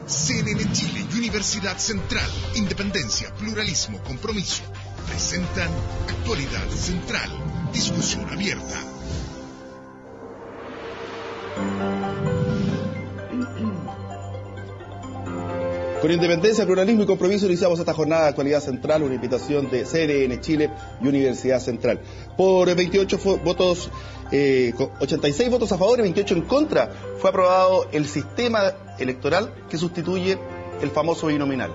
CNN Chile y Universidad Central, independencia, pluralismo, compromiso, presentan Actualidad Central, discusión abierta. Con independencia, pluralismo y compromiso iniciamos esta jornada de Actualidad Central, una invitación de CNN Chile y Universidad Central. Por 86 votos a favor y 28 en contra, fue aprobado el sistema electoral que sustituye el famoso binominal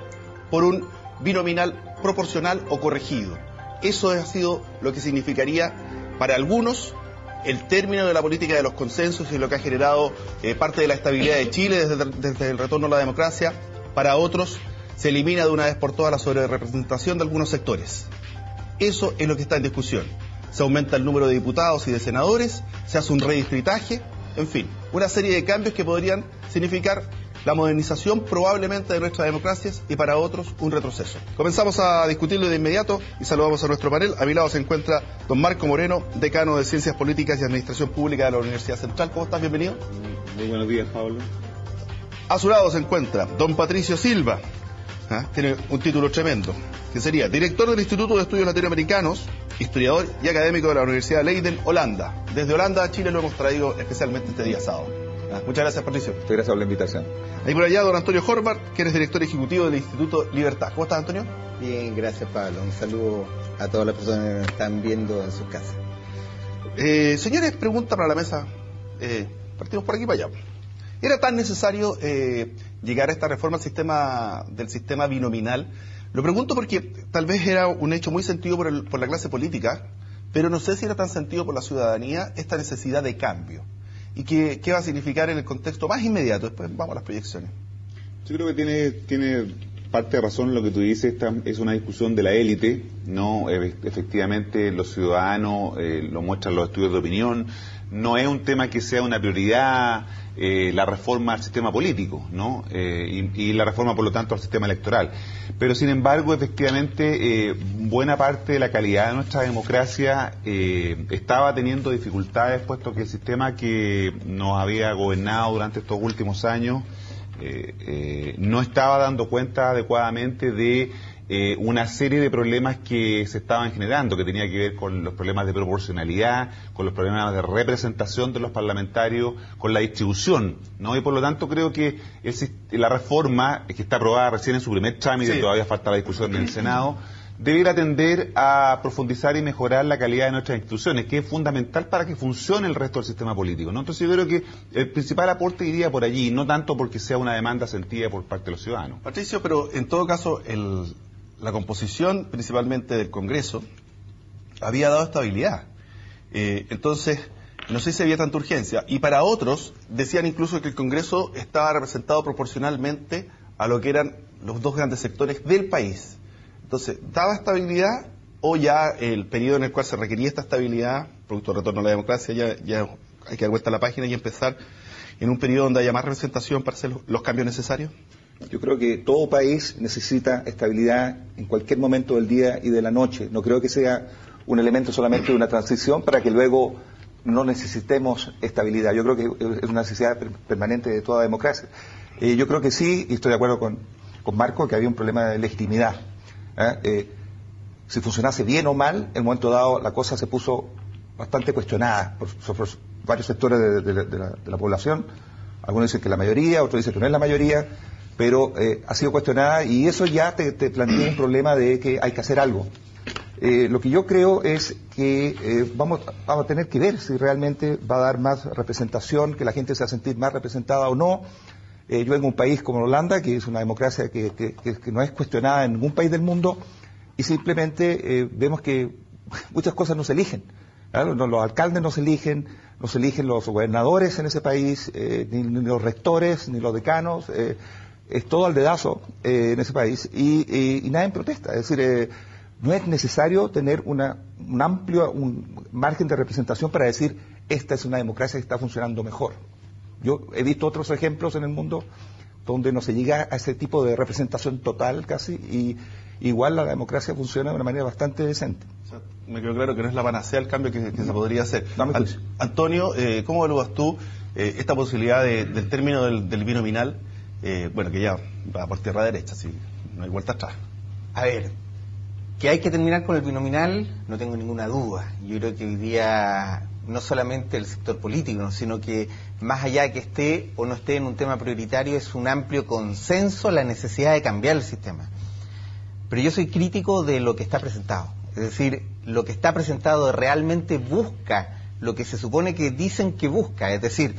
por un binominal proporcional o corregido. Eso ha sido lo que significaría para algunos el término de la política de los consensos y lo que ha generado parte de la estabilidad de Chile desde el retorno a la democracia. Para otros, se elimina de una vez por todas la sobrerepresentación de algunos sectores. Eso es lo que está en discusión. Se aumenta el número de diputados y de senadores, se hace un redistritaje, en fin, una serie de cambios que podrían significar la modernización probablemente de nuestras democracias y para otros un retroceso. Comenzamos a discutirlo de inmediato y saludamos a nuestro panel. A mi lado se encuentra don Marco Moreno, decano de Ciencias Políticas y Administración Pública de la Universidad Central. ¿Cómo estás? Bienvenido. Muy buenos días, Pablo. A su lado se encuentra don Patricio Silva, tiene un título tremendo, que sería director del Instituto de Estudios Latinoamericanos, historiador y académico de la Universidad de Leiden, Holanda. Desde Holanda a Chile lo hemos traído especialmente este día sábado. Muchas gracias, Patricio. Muchas gracias por la invitación. Ahí por allá don Antonio Horvath, que es director ejecutivo del Instituto Libertad. ¿Cómo estás, Antonio? Bien, gracias, Pablo. Un saludo a todas las personas que nos están viendo en sus casas. Señores, pregunta para la mesa. Partimos por aquí para allá. ¿Era tan necesario llegar a esta reforma del sistema binominal? Lo pregunto porque tal vez era un hecho muy sentido por la clase política, pero no sé si era tan sentido por la ciudadanía esta necesidad de cambio. ¿Y qué va a significar en el contexto más inmediato? Después vamos a las proyecciones. Yo creo que tiene parte de razón lo que tú dices. Esta es una discusión de la élite, ¿no? Efectivamente, los ciudadanos lo muestran los estudios de opinión. No es un tema que sea una prioridad la reforma al sistema político, ¿no? Y la reforma, por lo tanto, al sistema electoral. Pero, sin embargo, efectivamente, buena parte de la calidad de nuestra democracia estaba teniendo dificultades, puesto que el sistema que nos había gobernado durante estos últimos años no estaba dando cuenta adecuadamente de una serie de problemas que se estaban generando, que tenía que ver con los problemas de proporcionalidad, con los problemas de representación de los parlamentarios, con la distribución, ¿no? Y por lo tanto creo que la reforma, que está aprobada recién en su primer trámite, todavía falta la discusión en el Senado, debiera atender a profundizar y mejorar la calidad de nuestras instituciones, que es fundamental para que funcione el resto del sistema político, ¿no? Entonces yo creo que el principal aporte iría por allí, no tanto porque sea una demanda sentida por parte de los ciudadanos. Patricio, pero en todo caso la composición principalmente del Congreso había dado estabilidad. Entonces, no sé si había tanta urgencia. Y para otros, decían incluso que el Congreso estaba representado proporcionalmente a lo que eran los dos grandes sectores del país. Entonces, ¿daba estabilidad o ya el periodo en el cual se requería esta estabilidad, producto del retorno a la democracia, ya hay que dar vuelta a la página y empezar en un periodo donde haya más representación para hacer los cambios necesarios? Yo creo que todo país necesita estabilidad en cualquier momento del día y de la noche. No creo que sea un elemento solamente de una transición para que luego no necesitemos estabilidad. Yo creo que es una necesidad permanente de toda democracia. Yo creo que sí, y estoy de acuerdo con Marco, que había un problema de legitimidad. Si funcionase bien o mal, en un momento dado la cosa se puso bastante cuestionada por varios sectores de la población. Algunos dicen que la mayoría, otros dicen que no es la mayoría, pero ha sido cuestionada y eso ya te plantea un problema de que hay que hacer algo. Lo que yo creo es que vamos a tener que ver si realmente va a dar más representación, que la gente se va a sentir más representada o no. Yo vengo de un país como Holanda, que es una democracia que no es cuestionada en ningún país del mundo, y simplemente vemos que muchas cosas no se eligen. ¿Claro? Los alcaldes no se eligen los gobernadores en ese país, ni los rectores, ni los decanos. Es todo al dedazo en ese país y nadie protesta. Es decir, no es necesario tener un amplio margen de representación para decir esta es una democracia que está funcionando mejor. Yo he visto otros ejemplos en el mundo donde no se llega a ese tipo de representación total casi y igual la democracia funciona de una manera bastante decente. O sea, me quedó claro que no es la panacea el cambio que se podría hacer. Antonio, ¿cómo evalúas tú esta posibilidad del término del binominal bueno, que ya va por tierra derecha, así no hay vuelta atrás. A ver, que hay que terminar con el binominal, no tengo ninguna duda. Yo creo que hoy día no solamente el sector político, sino que más allá de que esté o no esté en un tema prioritario, es un amplio consenso la necesidad de cambiar el sistema. Pero yo soy crítico de lo que está presentado. Es decir, lo que está presentado realmente busca lo que se supone que dicen que busca. Es decir,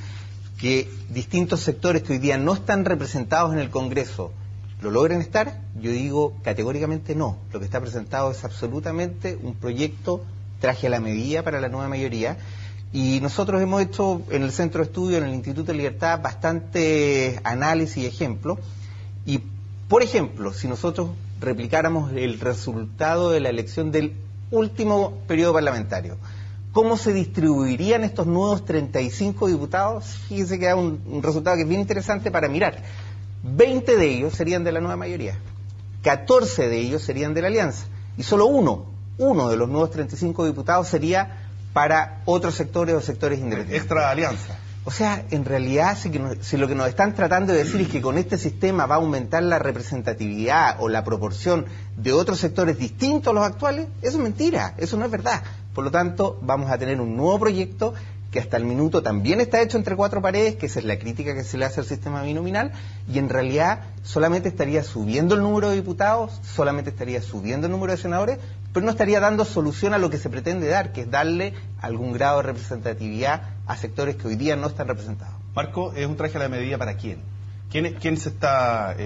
que distintos sectores que hoy día no están representados en el Congreso lo logren estar. Yo digo categóricamente no. Lo que está presentado es absolutamente un proyecto traje a la medida para la nueva mayoría, y nosotros hemos hecho en el Centro de Estudio, en el Instituto de Libertad, bastante análisis y ejemplos. Y, por ejemplo, si nosotros replicáramos el resultado de la elección del último periodo parlamentario, ¿cómo se distribuirían estos nuevos 35 diputados? Fíjense que da un resultado que es bien interesante para mirar. 20 de ellos serían de la nueva mayoría, 14 de ellos serían de la alianza, y solo uno de los nuevos 35 diputados sería para otros sectores o sectores independientes. Extra alianza. O sea, en realidad, si lo que nos están tratando de decir es que con este sistema va a aumentar la representatividad o la proporción de otros sectores distintos a los actuales, eso es mentira, eso no es verdad. Por lo tanto, vamos a tener un nuevo proyecto que hasta el minuto también está hecho entre cuatro paredes, que esa es la crítica que se le hace al sistema binominal, y en realidad solamente estaría subiendo el número de diputados, solamente estaría subiendo el número de senadores, pero no estaría dando solución a lo que se pretende dar, que es darle algún grado de representatividad a sectores que hoy día no están representados. Marco, ¿es un traje a la medida para quién? ¿Quién se está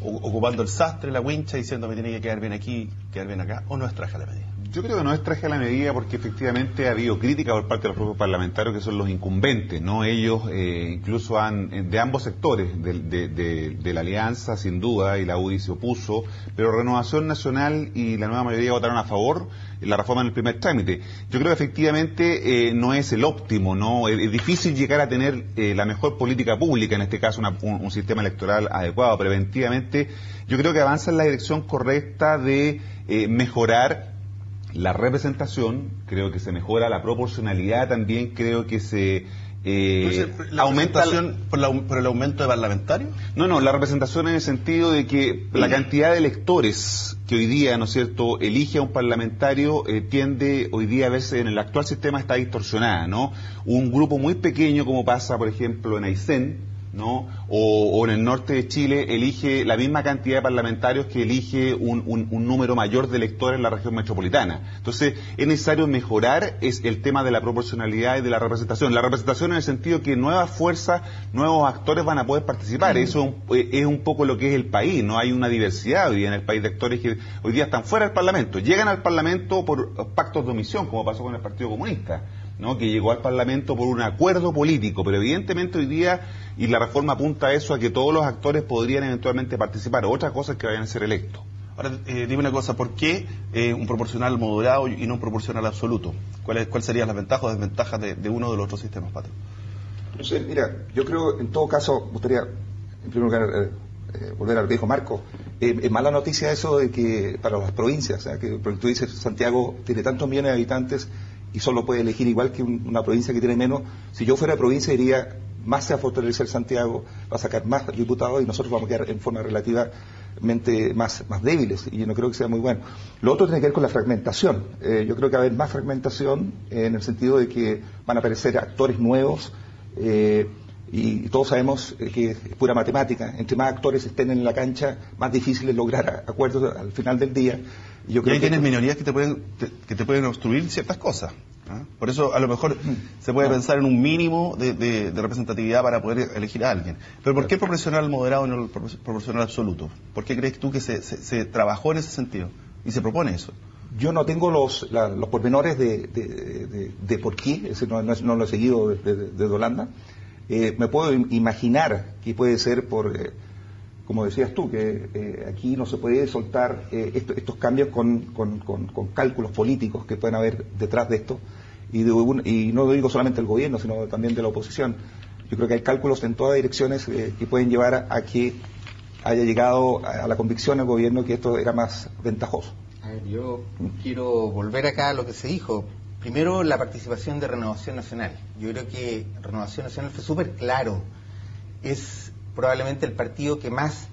ocupando el sastre, la wincha, diciendo me tiene que quedar bien aquí, quedar bien acá, o no es traje a la medida? Yo creo que no es traje a la medida porque efectivamente ha habido crítica por parte de los propios parlamentarios que son los incumbentes, ¿no? Ellos incluso de ambos sectores de la alianza, sin duda, y la UDI se opuso, pero Renovación Nacional y la nueva mayoría votaron a favor de la reforma en el primer trámite. Yo creo que efectivamente no es el óptimo, ¿no? Es difícil llegar a tener la mejor política pública, en este caso un sistema electoral adecuado. Preventivamente yo creo que avanza en la dirección correcta de mejorar la representación, creo que se mejora la proporcionalidad también, creo que se aumenta por el aumento de parlamentarios. No, la representación en el sentido de que la cantidad de electores que hoy día, ¿no es cierto?, elige a un parlamentario tiende hoy día a verse en el actual sistema está distorsionada, ¿no? Un grupo muy pequeño, como pasa, por ejemplo, en Aysén, ¿no? O en el norte de Chile elige la misma cantidad de parlamentarios que elige un número mayor de electores en la región metropolitana. Entonces es necesario mejorar el tema de la proporcionalidad y de la representación. La representación en el sentido que nuevas fuerzas, nuevos actores van a poder participar. Eso es un poco lo que es el país, ¿no? Hay una diversidad hoy día en el país de actores que hoy día están fuera del Parlamento. Llegan al Parlamento por pactos de omisión, como pasó con el Partido Comunista, ¿no? Que llegó al Parlamento por un acuerdo político, pero evidentemente hoy día, y la reforma apunta a eso, a que todos los actores podrían eventualmente participar. Otra cosa es que vayan a ser electos. Ahora, dime una cosa, ¿por qué un proporcional moderado y no un proporcional absoluto? ¿Cuáles serían las ventajas o desventajas de uno de los otros sistemas, Pato? No sé, mira, yo creo, en todo caso, me gustaría, en primer lugar, volver a lo que dijo Marco. Es mala noticia eso de que para las provincias, o sea, que porque tú dices, Santiago tiene tantos millones de habitantes y solo puede elegir igual que una provincia que tiene menos. Si yo fuera provincia diría, más se va a fortalecer Santiago, va a sacar más diputados y nosotros vamos a quedar en forma relativamente más débiles, y yo no creo que sea muy bueno. Lo otro tiene que ver con la fragmentación. Yo creo que va a haber más fragmentación en el sentido de que van a aparecer actores nuevos, y todos sabemos que es pura matemática. Entre más actores estén en la cancha, más difícil es lograr acuerdos al final del día. Y yo creo ahí que tienes minorías que te pueden obstruir ciertas cosas. ¿Ah? Por eso a lo mejor se puede pensar en un mínimo de representatividad para poder elegir a alguien. Pero ¿por qué proporcional moderado y no proporcional absoluto? ¿Por qué crees tú que se trabajó en ese sentido y se propone eso? Yo no tengo los pormenores de por qué, ese no lo he seguido desde Holanda. Me puedo imaginar que puede ser por, como decías tú, que aquí no se puede soltar estos cambios con cálculos políticos que pueden haber detrás de esto, y no lo digo solamente del gobierno, sino también de la oposición. Yo creo que hay cálculos en todas direcciones que pueden llevar a que haya llegado a la convicción el gobierno que esto era más ventajoso. A ver, yo quiero volver acá a lo que se dijo. Primero, la participación de Renovación Nacional. Yo creo que Renovación Nacional fue súper claro. Es probablemente el partido que más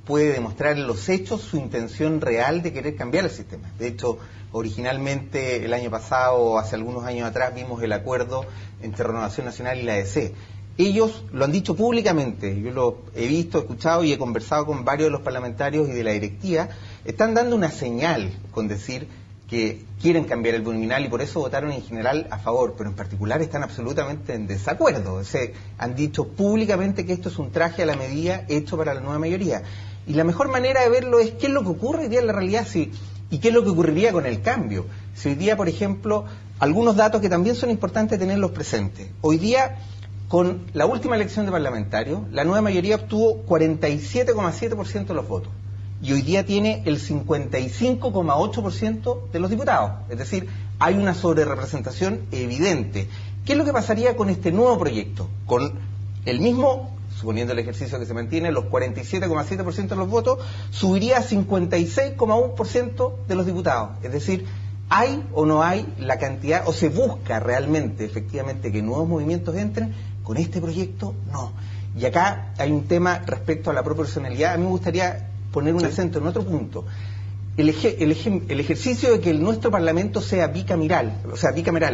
puede demostrar en los hechos su intención real de querer cambiar el sistema. De hecho, originalmente el año pasado, hace algunos años atrás, vimos el acuerdo entre Renovación Nacional y la ADC. Ellos lo han dicho públicamente, yo lo he visto, escuchado y he conversado con varios de los parlamentarios y de la directiva. Están dando una señal con decir que quieren cambiar el binominal y por eso votaron en general a favor, pero en particular están absolutamente en desacuerdo. Han dicho públicamente que esto es un traje a la medida hecho para la nueva mayoría. Y la mejor manera de verlo es qué es lo que ocurre hoy día en la realidad y qué es lo que ocurriría con el cambio. Si hoy día, por ejemplo, algunos datos que también son importantes tenerlos presentes. Hoy día, con la última elección de parlamentarios, la nueva mayoría obtuvo 47,7% de los votos. Y hoy día tiene el 55,8% de los diputados. Es decir, hay una sobrerepresentación evidente. ¿Qué es lo que pasaría con este nuevo proyecto? Con el mismo, suponiendo el ejercicio que se mantiene, los 47,7% de los votos, subiría a 56,1% de los diputados. Es decir, ¿hay o no hay la cantidad, o se busca realmente, efectivamente, que nuevos movimientos entren? Con este proyecto, no. Y acá hay un tema respecto a la proporcionalidad. A mí me gustaría poner un acento en otro punto. El ejercicio de que nuestro Parlamento sea bicameral,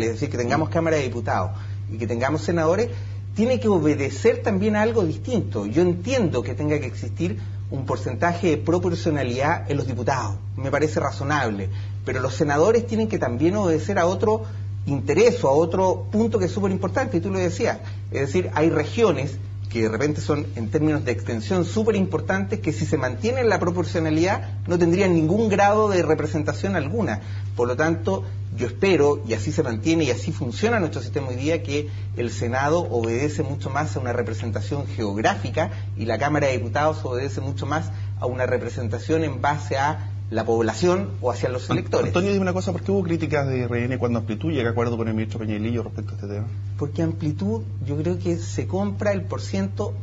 es decir, que tengamos Cámara de Diputados y que tengamos senadores, tiene que obedecer también a algo distinto. Yo entiendo que tenga que existir un porcentaje de proporcionalidad en los diputados, me parece razonable, pero los senadores tienen que también obedecer a otro interés o a otro punto que es súper importante, y tú lo decías, es decir, hay regiones que de repente son, en términos de extensión, súper importantes, que si se mantiene la proporcionalidad no tendrían ningún grado de representación alguna. Por lo tanto, yo espero, y así se mantiene y así funciona nuestro sistema hoy día, que el Senado obedece mucho más a una representación geográfica y la Cámara de Diputados obedece mucho más a una representación en base a la población o hacia los electores. Antonio, dime una cosa, ¿por qué hubo críticas de RN cuando Amplitud llega a acuerdo con el ministro Peñalillo respecto a este tema? Porque Amplitud, yo creo que se compra el proyecto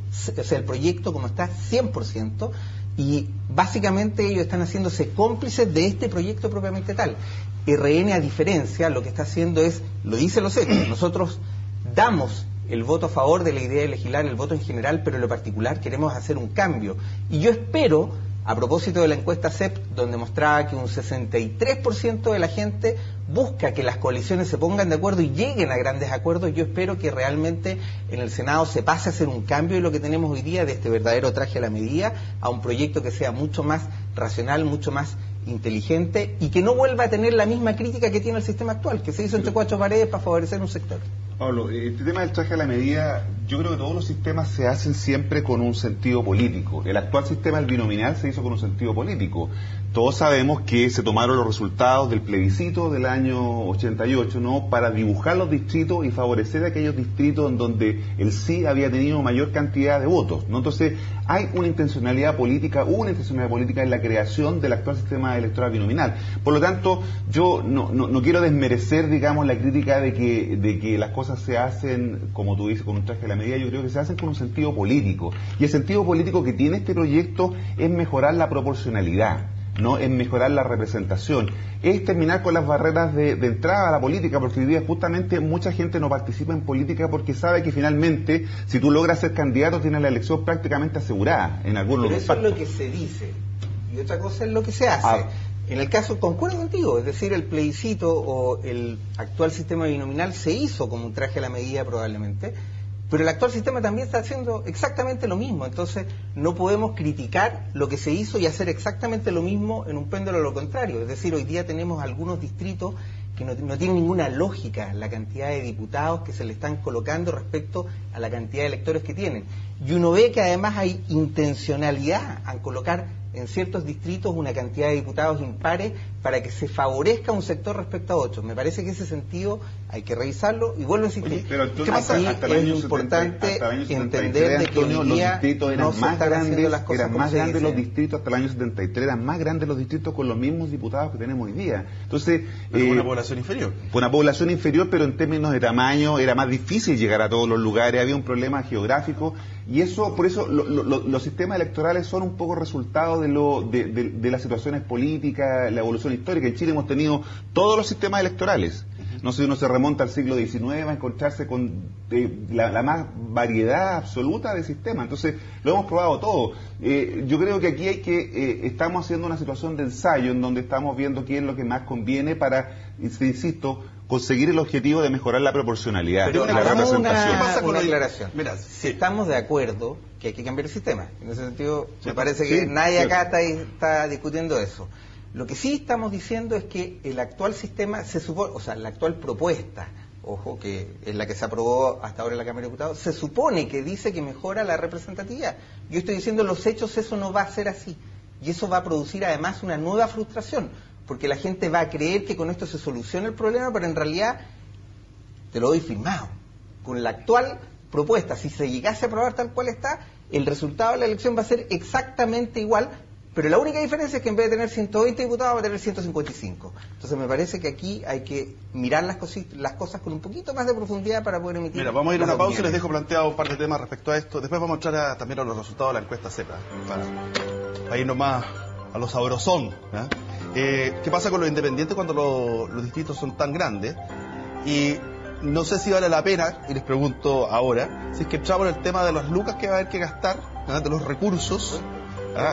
como está 100%, y básicamente ellos están haciéndose cómplices de este proyecto propiamente tal. RN, a diferencia, lo que está haciendo es, lo dicen los hechos, nosotros damos el voto a favor de la idea de legislar, el voto en general, pero en lo particular queremos hacer un cambio. Y yo espero, a propósito de la encuesta CEP, donde mostraba que un 63% de la gente busca que las coaliciones se pongan de acuerdo y lleguen a grandes acuerdos, yo espero que realmente en el Senado se pase a hacer un cambio de lo que tenemos hoy día, de este verdadero traje a la medida, a un proyecto que sea mucho más racional, mucho más inteligente, y que no vuelva a tener la misma crítica que tiene el sistema actual, que se hizo entre cuatro paredes para favorecer un sector. Pablo, este tema del traje a la medida, yo creo que todos los sistemas se hacen siempre con un sentido político. El actual sistema del binominal se hizo con un sentido político. Todos sabemos que se tomaron los resultados del plebiscito del año 88, ¿no?, para dibujar los distritos y favorecer a aquellos distritos en donde el sí había tenido mayor cantidad de votos, ¿no? Entonces, hay una intencionalidad política, en la creación del actual sistema electoral binominal. Por lo tanto, yo no quiero desmerecer, digamos, la crítica de que las cosas se hacen, como tú dices, con un traje a la medida. Yo creo que se hacen con un sentido político. Y el sentido político que tiene este proyecto es mejorar la proporcionalidad, ¿no? Es mejorar la representación, es terminar con las barreras de entrada a la política, porque hoy día justamente mucha gente no participa en política porque sabe que finalmente, si tú logras ser candidato, tienes la elección prácticamente asegurada en algunos lugares. Pero eso es lo que se dice, y otra cosa es lo que se hace. En el caso, concuerdo contigo, es decir, el plebiscito o el actual sistema binominal se hizo como un traje a la medida probablemente, pero el actual sistema también está haciendo exactamente lo mismo. Entonces no podemos criticar lo que se hizo y hacer exactamente lo mismo en un péndulo a lo contrario. Es decir, hoy día tenemos algunos distritos que no tienen ninguna lógica la cantidad de diputados que se le están colocando respecto a la cantidad de electores que tienen. Y uno ve que además hay intencionalidad al colocar en ciertos distritos una cantidad de diputados impares para que se favorezca un sector respecto a otro. Me parece que ese sentido hay que revisarlo, y vuelvo a insistir. Oye, pero entonces, hasta el es año importante 73, entender de que hoy los día distritos eran no se más están haciendo grandes, las cosas eran como más se grandes dicen. los distritos hasta el año 73, eran más grandes los distritos con los mismos diputados que tenemos hoy día. Entonces, una población inferior. Una población inferior, pero en términos de tamaño era más difícil llegar a todos los lugares, había un problema geográfico, y eso, por eso los sistemas electorales son un poco resultado de las situaciones políticas, la evolución histórica. En Chile hemos tenido todos los sistemas electorales. No sé, uno se remonta al siglo XIX, va a encontrarse con la más variedad absoluta de sistemas. Entonces, lo hemos probado todo. Yo creo que aquí estamos haciendo una situación de ensayo en donde estamos viendo qué es lo que más conviene para, insisto, conseguir el objetivo de mejorar la proporcionalidad, pero la representación. ¿Qué pasa con la aclaración? Mira, si estamos de acuerdo que hay que cambiar el sistema, en ese sentido me parece sí, que nadie cierto. acá está discutiendo eso. Lo que sí estamos diciendo es que el actual sistema se supone, o sea, la actual propuesta, ojo, que es la que se aprobó hasta ahora en la Cámara de Diputados, se supone que dice que mejora la representatividad. Yo estoy diciendo los hechos, eso no va a ser así. Y eso va a producir además una nueva frustración, porque la gente va a creer que con esto se soluciona el problema, pero en realidad, te lo doy firmado, con la actual propuesta, si se llegase a aprobar tal cual está, el resultado de la elección va a ser exactamente igual, pero la única diferencia es que en vez de tener 120 diputados va a tener 155. Entonces me parece que aquí hay que mirar las cosas con un poquito más de profundidad para poder emitir. Mira, vamos a ir a una pausa y les opiniones. dejo planteado un par de temas respecto a esto. Después vamos a entrar también a los resultados de la encuesta CEPA, para irnos más a lo sabrosón. ¿Qué pasa con los independientes cuando los distritos son tan grandes? Y no sé si vale la pena, y les pregunto ahora, si es que entramos en el tema de las lucas que va a haber que gastar, de los recursos,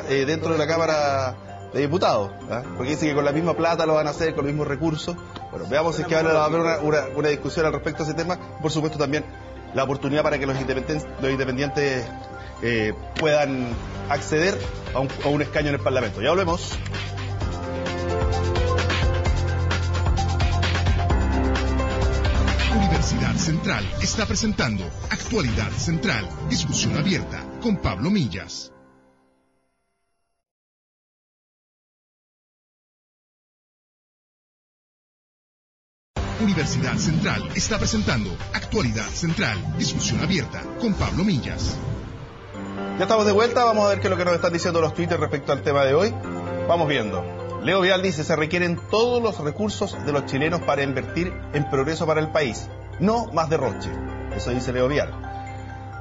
dentro de la Cámara de Diputados, porque dice que con la misma plata lo van a hacer, con los mismos recursos. Bueno, veamos si es que vale la pena una discusión al respecto a ese tema. Por supuesto también la oportunidad para que los independientes puedan acceder a un escaño en el Parlamento. Ya volvemos. Universidad Central está presentando Actualidad Central, discusión abierta con Pablo Millas. Universidad Central está presentando Actualidad Central, discusión abierta con Pablo Millas. Ya estamos de vuelta, vamos a ver qué es lo que nos están diciendo los twitters respecto al tema de hoy. Vamos viendo. Leo Vial dice, se requieren todos los recursos de los chilenos para invertir en progreso para el país, no más derroche. Eso dice Leo Vial.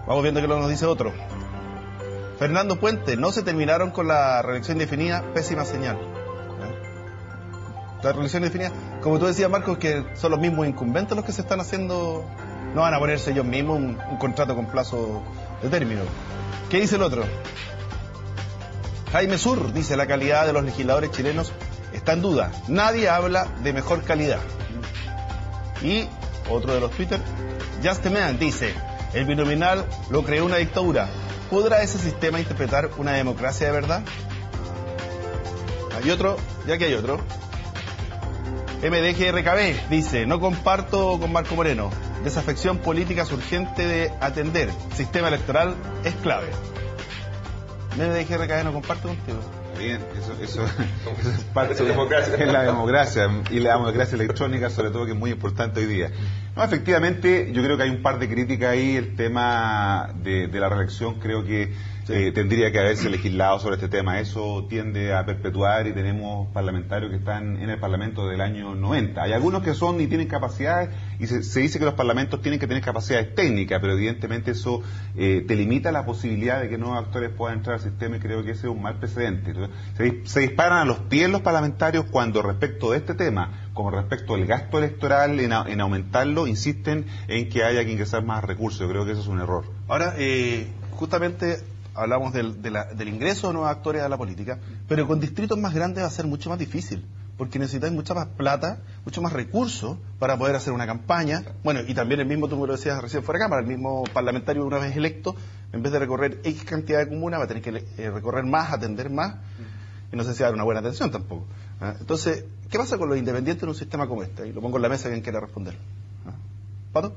Vamos viendo qué nos dice otro. Fernando Puente, no se terminaron con la reelección indefinida, pésima señal. La reelección indefinida, como tú decías, Marcos, que son los mismos incumbentes los que se están haciendo, no van a ponerse ellos mismos un contrato con plazo de término. ¿Qué dice el otro? Jaime Sur dice, la calidad de los legisladores chilenos está en duda. Nadie habla de mejor calidad. Y otro de los Twitter, Just a Man dice, el binominal lo creó una dictadura. ¿Podrá ese sistema interpretar una democracia de verdad? Hay otro, ya que hay otro. MDGRKB dice, no comparto con Marco Moreno. Desafección política es urgente de atender. Sistema electoral es clave. MDGRKB no comparto contigo. Bien, eso es parte de la democracia y la democracia electrónica, sobre todo, que es muy importante hoy día. No, efectivamente, yo creo que hay un par de críticas ahí. El tema de la reelección, creo que tendría que haberse legislado sobre este tema. Eso tiende a perpetuar y tenemos parlamentarios que están en el Parlamento del año 90. Hay algunos que son y tienen capacidades, y se dice que los parlamentos tienen que tener capacidades técnicas, pero evidentemente eso te limita la posibilidad de que nuevos actores puedan entrar al sistema, y creo que ese es un mal precedente. Se disparan a los pies los parlamentarios cuando, respecto de este tema, como respecto del gasto electoral, en aumentarlo, insisten en que haya que ingresar más recursos. Yo creo que eso es un error. Ahora, justamente hablamos del ingreso de nuevos actores a la política, pero con distritos más grandes va a ser mucho más difícil, porque necesitáis mucha más plata, mucho más recursos para poder hacer una campaña. Bueno, y también el mismo, tú me lo decías recién fuera de cámara, el mismo parlamentario, una vez electo, en vez de recorrer X cantidad de comunas, va a tener que recorrer más, atender más, y no sé si va a dar una buena atención tampoco. Entonces, ¿qué pasa con los independientes en un sistema como este? Y lo pongo en la mesa, quien quiera responder. ¿Pato?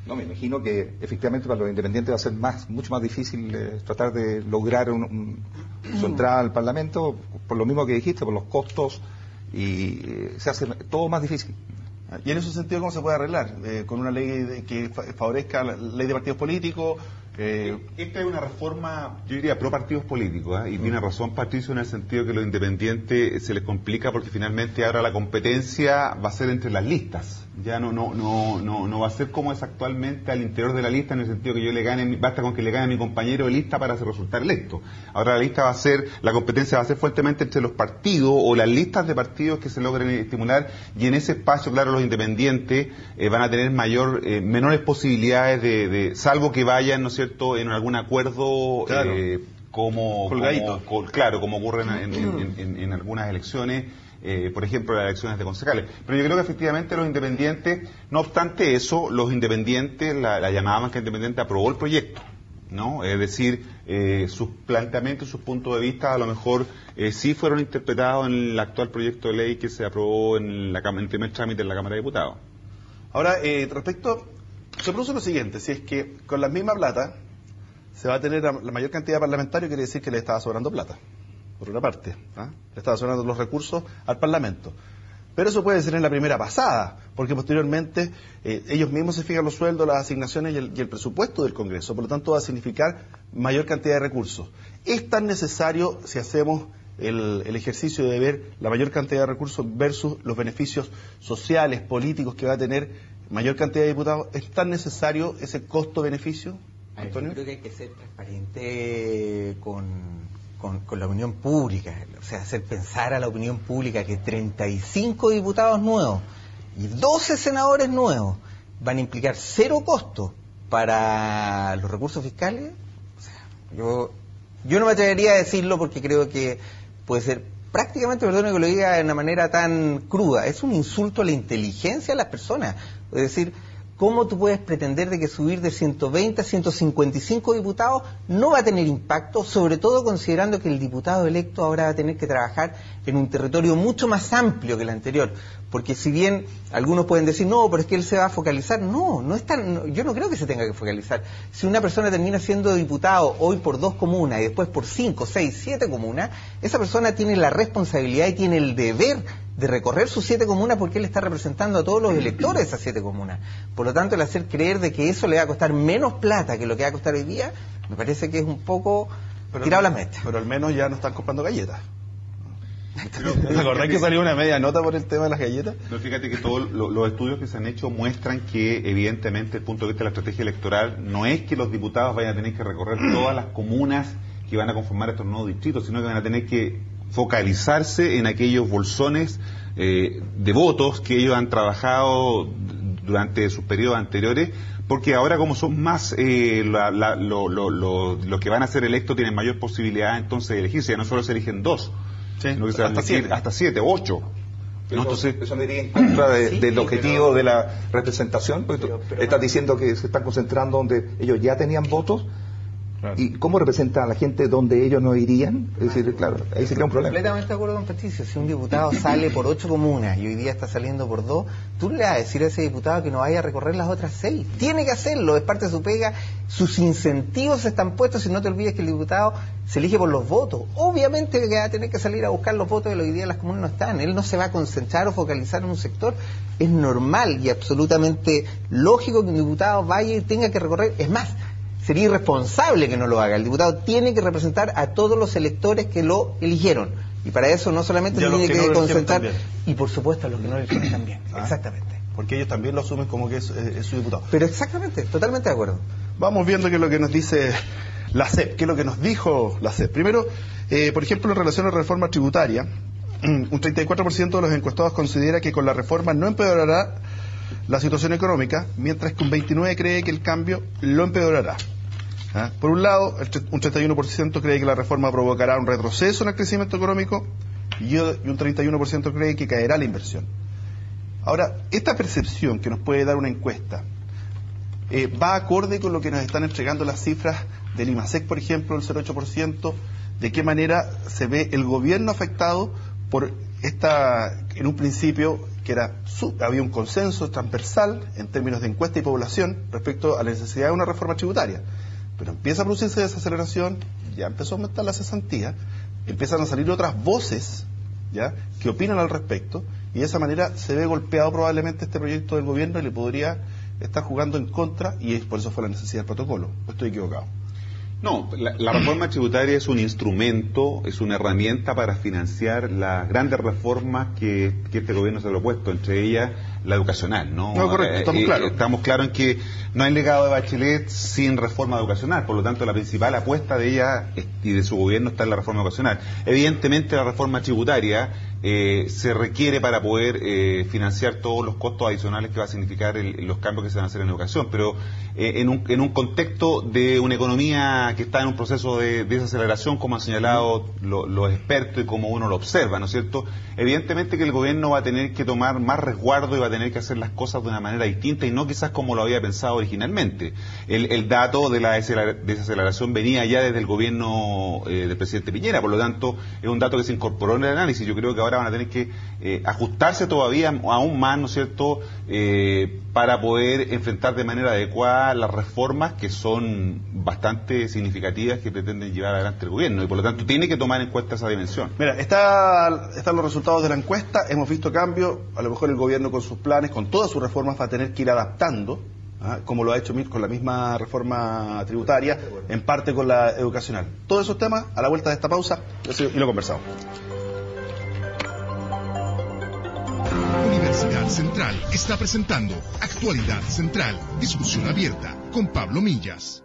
No, me imagino que efectivamente para los independientes va a ser mucho más difícil tratar de lograr su entrada al Parlamento, por lo mismo que dijiste, por los costos, y se hace todo más difícil. Y en ese sentido, ¿cómo se puede arreglar? ¿Con una ley que favorezca la ley de partidos políticos? Esta es una reforma, yo diría, pro partidos políticos, y tiene razón Patricio en el sentido que los independientes se les complica porque finalmente ahora la competencia va a ser entre las listas. Ya no va a ser como es actualmente al interior de la lista, en el sentido que yo le gane, basta con que le gane a mi compañero de lista para hacer resultar electo. Ahora la competencia va a ser fuertemente entre los partidos o las listas de partidos que se logren estimular, y en ese espacio, claro, los independientes van a tener menores posibilidades de salvo que vayan, ¿no es cierto?, en algún acuerdo, claro, como ocurre en algunas elecciones. Por ejemplo, las elecciones de concejales. Pero yo creo que efectivamente los independientes, no obstante eso, los independientes, la llamada banca independiente aprobó el proyecto, ¿no? Es decir, sus planteamientos, sus puntos de vista a lo mejor sí fueron interpretados en el actual proyecto de ley que se aprobó en el primer trámite en la Cámara de Diputados. Ahora, se produce lo siguiente: si es que con la misma plata se va a tener la mayor cantidad de parlamentarios, quiere decir que le estaba sobrando plata. Por una parte, le estaba sobrando los recursos al Parlamento. Pero eso puede ser en la primera pasada, porque posteriormente ellos mismos se fijan los sueldos, las asignaciones y el presupuesto del Congreso. Por lo tanto, va a significar mayor cantidad de recursos. Es tan necesario, si hacemos el ejercicio de ver la mayor cantidad de recursos versus los beneficios sociales, políticos que va a tener mayor cantidad de diputados, ¿es tan necesario ese costo-beneficio, Antonio? Yo creo que hay que ser transparente con la opinión pública, o sea, hacer pensar a la opinión pública que 35 diputados nuevos y 12 senadores nuevos van a implicar cero costo para los recursos fiscales. O sea, yo no me atrevería a decirlo porque creo que puede ser prácticamente, perdón que lo diga de una manera tan cruda, es un insulto a la inteligencia de las personas. Es decir, ¿cómo tú puedes pretender de que subir de 120 a 155 diputados no va a tener impacto, sobre todo considerando que el diputado electo ahora va a tener que trabajar en un territorio mucho más amplio que el anterior? Porque si bien algunos pueden decir, no, pero es que él se va a focalizar, yo no creo que se tenga que focalizar. Si una persona termina siendo diputado hoy por 2 comunas y después por 5, 6, 7 comunas, esa persona tiene la responsabilidad y tiene el deber de recorrer sus 7 comunas porque él está representando a todos los electores de esas 7 comunas. Por lo tanto, el hacer creer de que eso le va a costar menos plata que lo que va a costar hoy día, me parece que es un poco tirado a la meta. Pero al menos ya no están comprando galletas. ¿Te acordás que salió una media nota por el tema de las galletas? No, fíjate que todos los estudios que se han hecho muestran que evidentemente el punto de vista de la estrategia electoral no es que los diputados vayan a tener que recorrer todas las comunas que van a conformar estos nuevos distritos, sino que van a tener que focalizarse en aquellos bolsones de votos que ellos han trabajado durante sus periodos anteriores, porque ahora como son más los que van a ser electos tienen mayor posibilidad entonces de elegirse, ya no solo se eligen 2, sino que se van a elegir hasta 7, 8. Entonces, eso me iría en contra del objetivo de la representación, porque estás diciendo que se están concentrando donde ellos ya tenían votos. Claro. ¿Y cómo representan a la gente donde ellos no irían? Es decir, claro, ahí sería un problema. Completamente de acuerdo con Patricio. Si un diputado sale por 8 comunas y hoy día está saliendo por 2, tú le vas a decir a ese diputado que no vaya a recorrer las otras 6. Tiene que hacerlo, es parte de su pega. Sus incentivos están puestos, y no te olvides que el diputado se elige por los votos. Obviamente que va a tener que salir a buscar los votos que hoy día las comunas no están. Él no se va a concentrar o focalizar en un sector. Es normal y absolutamente lógico que un diputado vaya y tenga que recorrer. Es más, sería irresponsable que no lo haga. El diputado tiene que representar a todos los electores que lo eligieron. Y para eso no solamente tiene que concentrar, y por supuesto a los que no lo eligieron también. Exactamente. Porque ellos también lo asumen como que es su diputado. Pero exactamente, totalmente de acuerdo. Vamos viendo qué es lo que nos dice la CEP, qué es lo que nos dijo la CEP. Primero, por ejemplo, en relación a la reforma tributaria, un 34% de los encuestados considera que con la reforma no empeorará la situación económica, mientras que un 29% cree que el cambio lo empeorará. Por un lado, un 31% cree que la reforma provocará un retroceso en el crecimiento económico y un 31% cree que caerá la inversión. Ahora, esta percepción que nos puede dar una encuesta va acorde con lo que nos están entregando las cifras del IMASEC, por ejemplo, el 0,8%, de qué manera se ve el gobierno afectado por en un principio que había un consenso transversal en términos de encuesta y población respecto a la necesidad de una reforma tributaria. Pero empieza a producirse desaceleración, ya empezó a aumentar la cesantía, empiezan a salir otras voces ya que opinan al respecto, y de esa manera se ve golpeado probablemente este proyecto del gobierno y le podría estar jugando en contra, y por eso fue la necesidad del protocolo. ¿Estoy equivocado? No, la reforma tributaria es un instrumento, es una herramienta para financiar las grandes reformas que este gobierno se lo ha puesto, entre ellas la educacional, ¿no? No, correcto, estamos claros. Estamos claros en que no hay legado de Bachelet sin reforma educacional, por lo tanto la principal apuesta de ella y de su gobierno está en la reforma educacional. Evidentemente la reforma tributaria se requiere para poder financiar todos los costos adicionales que va a significar los cambios que se van a hacer en educación, pero en un contexto de una economía que está en un proceso de desaceleración, como han señalado los expertos y como uno lo observa, ¿no es cierto? Evidentemente que el gobierno va a tener que tomar más resguardo y va a tener que hacer las cosas de una manera distinta y no quizás como lo había pensado originalmente. El dato de la desaceleración venía ya desde el gobierno del presidente Piñera, por lo tanto es un dato que se incorporó en el análisis. Yo creo que ahora van a tener que ajustarse todavía aún más, ¿no es cierto?, para poder enfrentar de manera adecuada las reformas que son bastante significativas que pretenden llevar adelante el gobierno y por lo tanto tiene que tomar en cuenta esa dimensión. Mira, están los resultados de la encuesta, hemos visto cambios, a lo mejor el gobierno con sus planes, con todas sus reformas va a tener que ir adaptando, como lo ha hecho con la misma reforma tributaria, en parte con la educacional. Todos esos temas, a la vuelta de esta pausa, y lo conversamos. Universidad Central está presentando Actualidad Central, discusión abierta con Pablo Millas.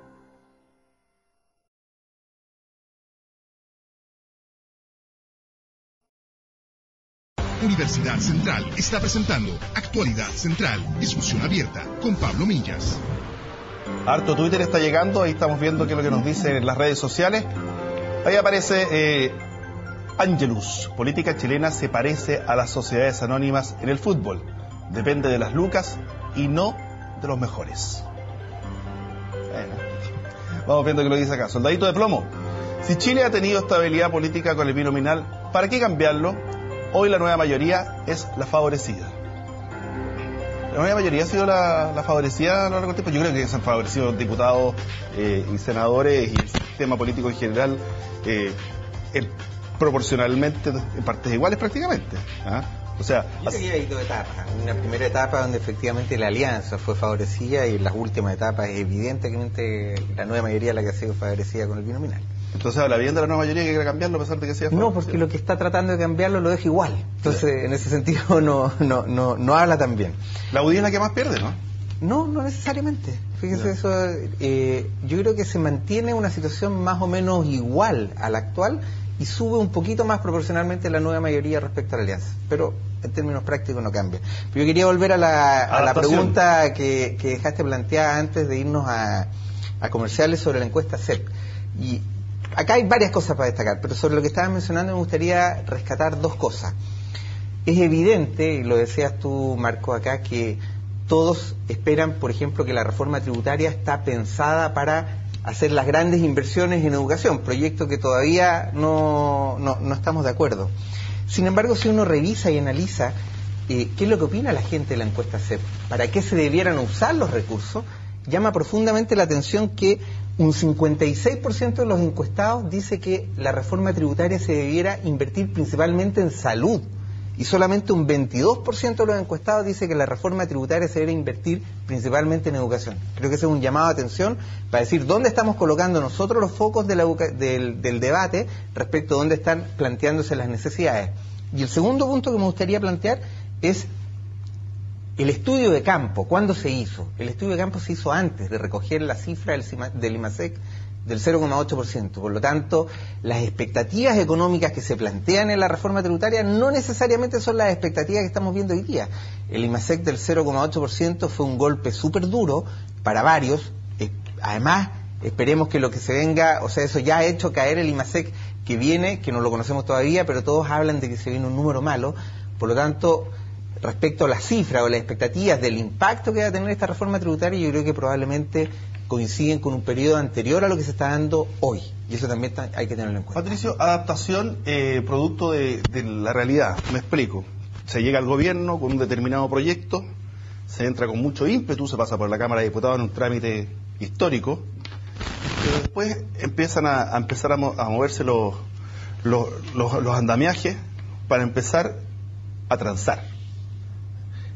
Universidad Central está presentando Actualidad Central, discusión abierta con Pablo Millas. Harto Twitter está llegando, ahí estamos viendo qué es lo que nos dicen en las redes sociales. Ahí aparece Angelus, política chilena se parece a las sociedades anónimas en el fútbol. Depende de las lucas y no de los mejores. Bueno, vamos viendo qué lo dice acá. Soldadito de plomo. Si Chile ha tenido estabilidad política con el binominal, ¿para qué cambiarlo? Hoy la nueva mayoría es la favorecida. La nueva mayoría ha sido la favorecida a lo largo del tiempo. Yo creo que se han favorecido diputados y senadores y el sistema político en general proporcionalmente en partes iguales prácticamente. O sea, yo creo que hay dos etapas. Una primera etapa donde efectivamente la alianza fue favorecida y en las últimas etapas es evidentemente la nueva mayoría la que ha sido favorecida con el binominal. Entonces habla bien de la nueva mayoría que quiere cambiarlo a pesar de que sea no, porque lo que está tratando de cambiarlo lo deja igual. Entonces, en ese sentido no habla tan bien. La UDI es la que más pierde, ¿no? No necesariamente. Fíjese eso. Yo creo que se mantiene una situación más o menos igual a la actual y sube un poquito más proporcionalmente la nueva mayoría respecto a la alianza. Pero en términos prácticos no cambia. Pero yo quería volver a la pregunta que dejaste planteada antes de irnos a comerciales sobre la encuesta CEP. Y acá hay varias cosas para destacar, pero sobre lo que estabas mencionando me gustaría rescatar dos cosas. Es evidente, y lo decías tú, Marco, acá, que todos esperan, por ejemplo, que la reforma tributaria está pensada para hacer las grandes inversiones en educación, proyecto que todavía no estamos de acuerdo. Sin embargo, si uno revisa y analiza qué es lo que opina la gente de la encuesta CEP, para qué se debieran usar los recursos, llama profundamente la atención que un 56% de los encuestados dice que la reforma tributaria se debiera invertir principalmente en salud y solamente un 22% de los encuestados dice que la reforma tributaria se debería invertir principalmente en educación. Creo que ese es un llamado de atención para decir dónde estamos colocando nosotros los focos del debate respecto a dónde están planteándose las necesidades. Y el segundo punto que me gustaría plantear es el estudio de campo. ¿Cuándo se hizo? El estudio de campo se hizo antes de recoger la cifra del IMASEC del 0,8%. Por lo tanto, las expectativas económicas que se plantean en la reforma tributaria no necesariamente son las expectativas que estamos viendo hoy día. El IMASEC del 0,8% fue un golpe súper duro para varios. Además, esperemos que lo que se venga, o sea, eso ya ha hecho caer el IMASEC que viene, que no lo conocemos todavía, pero todos hablan de que se viene un número malo. Por lo tanto, respecto a las cifras o las expectativas del impacto que va a tener esta reforma tributaria, yo creo que probablemente coinciden con un periodo anterior a lo que se está dando hoy. Y eso también hay que tenerlo en cuenta. Patricio, adaptación producto de la realidad. Me explico. Se llega al gobierno con un determinado proyecto, se entra con mucho ímpetu, se pasa por la Cámara de Diputados en un trámite histórico, pero después empiezan a moverse los andamiajes para empezar a transar.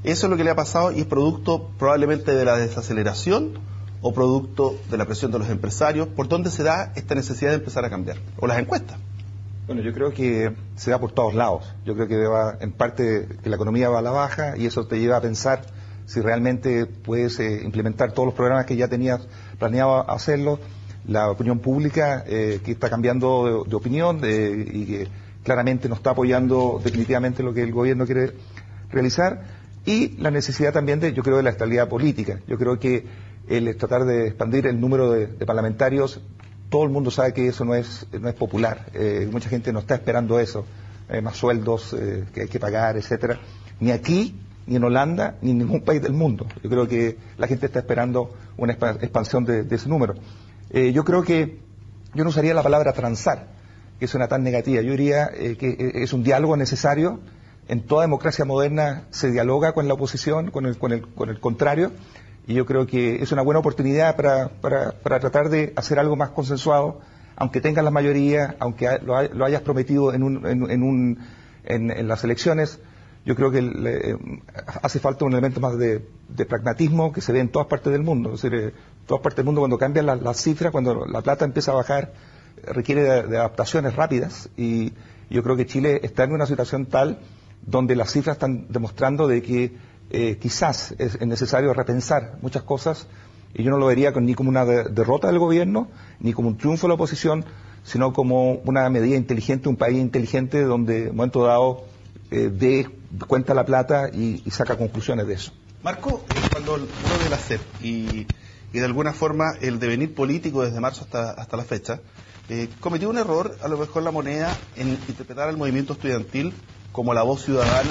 Eso es lo que le ha pasado y es producto probablemente de la desaceleración o producto de la presión de los empresarios. ¿Por dónde se da esta necesidad de empezar a cambiar? ¿O las encuestas? Bueno, yo creo que se da por todos lados. Yo creo que en parte que la economía va a la baja y eso te lleva a pensar si realmente puedes implementar todos los programas que ya tenías planeado hacerlo. La opinión pública que está cambiando de opinión y que claramente no está apoyando definitivamente lo que el gobierno quiere realizar, y la necesidad también yo creo, de la estabilidad política. Yo creo que el tratar de expandir el número de parlamentarios, todo el mundo sabe que eso no es popular. Mucha gente no está esperando eso, más sueldos que hay que pagar, etcétera, ni aquí, ni en Holanda, ni en ningún país del mundo. Yo creo que la gente está esperando una expansión de ese número. Yo creo que yo no usaría la palabra transar, que suena tan negativa. Yo diría que es un diálogo necesario. En toda democracia moderna se dialoga con la oposición, con el contrario, y yo creo que es una buena oportunidad para tratar de hacer algo más consensuado, aunque tengas la mayoría, aunque lo hayas prometido en las elecciones. Yo creo que hace falta un elemento más de pragmatismo que se ve en todas partes del mundo. Es decir, en todas partes del mundo, cuando cambian las cifras, cuando la plata empieza a bajar, requiere de adaptaciones rápidas, y yo creo que Chile está en una situación tal donde las cifras están demostrando de que quizás es necesario repensar muchas cosas, y yo no lo vería ni como una derrota del gobierno, ni como un triunfo de la oposición, sino como una medida inteligente, un país inteligente donde en un momento dado dé cuenta la plata y saca conclusiones de eso. Marco, cuando uno ve la CEP y de alguna forma el devenir político desde marzo hasta la fecha, cometió un error, a lo mejor la moneda, en interpretar al movimiento estudiantil como la voz ciudadana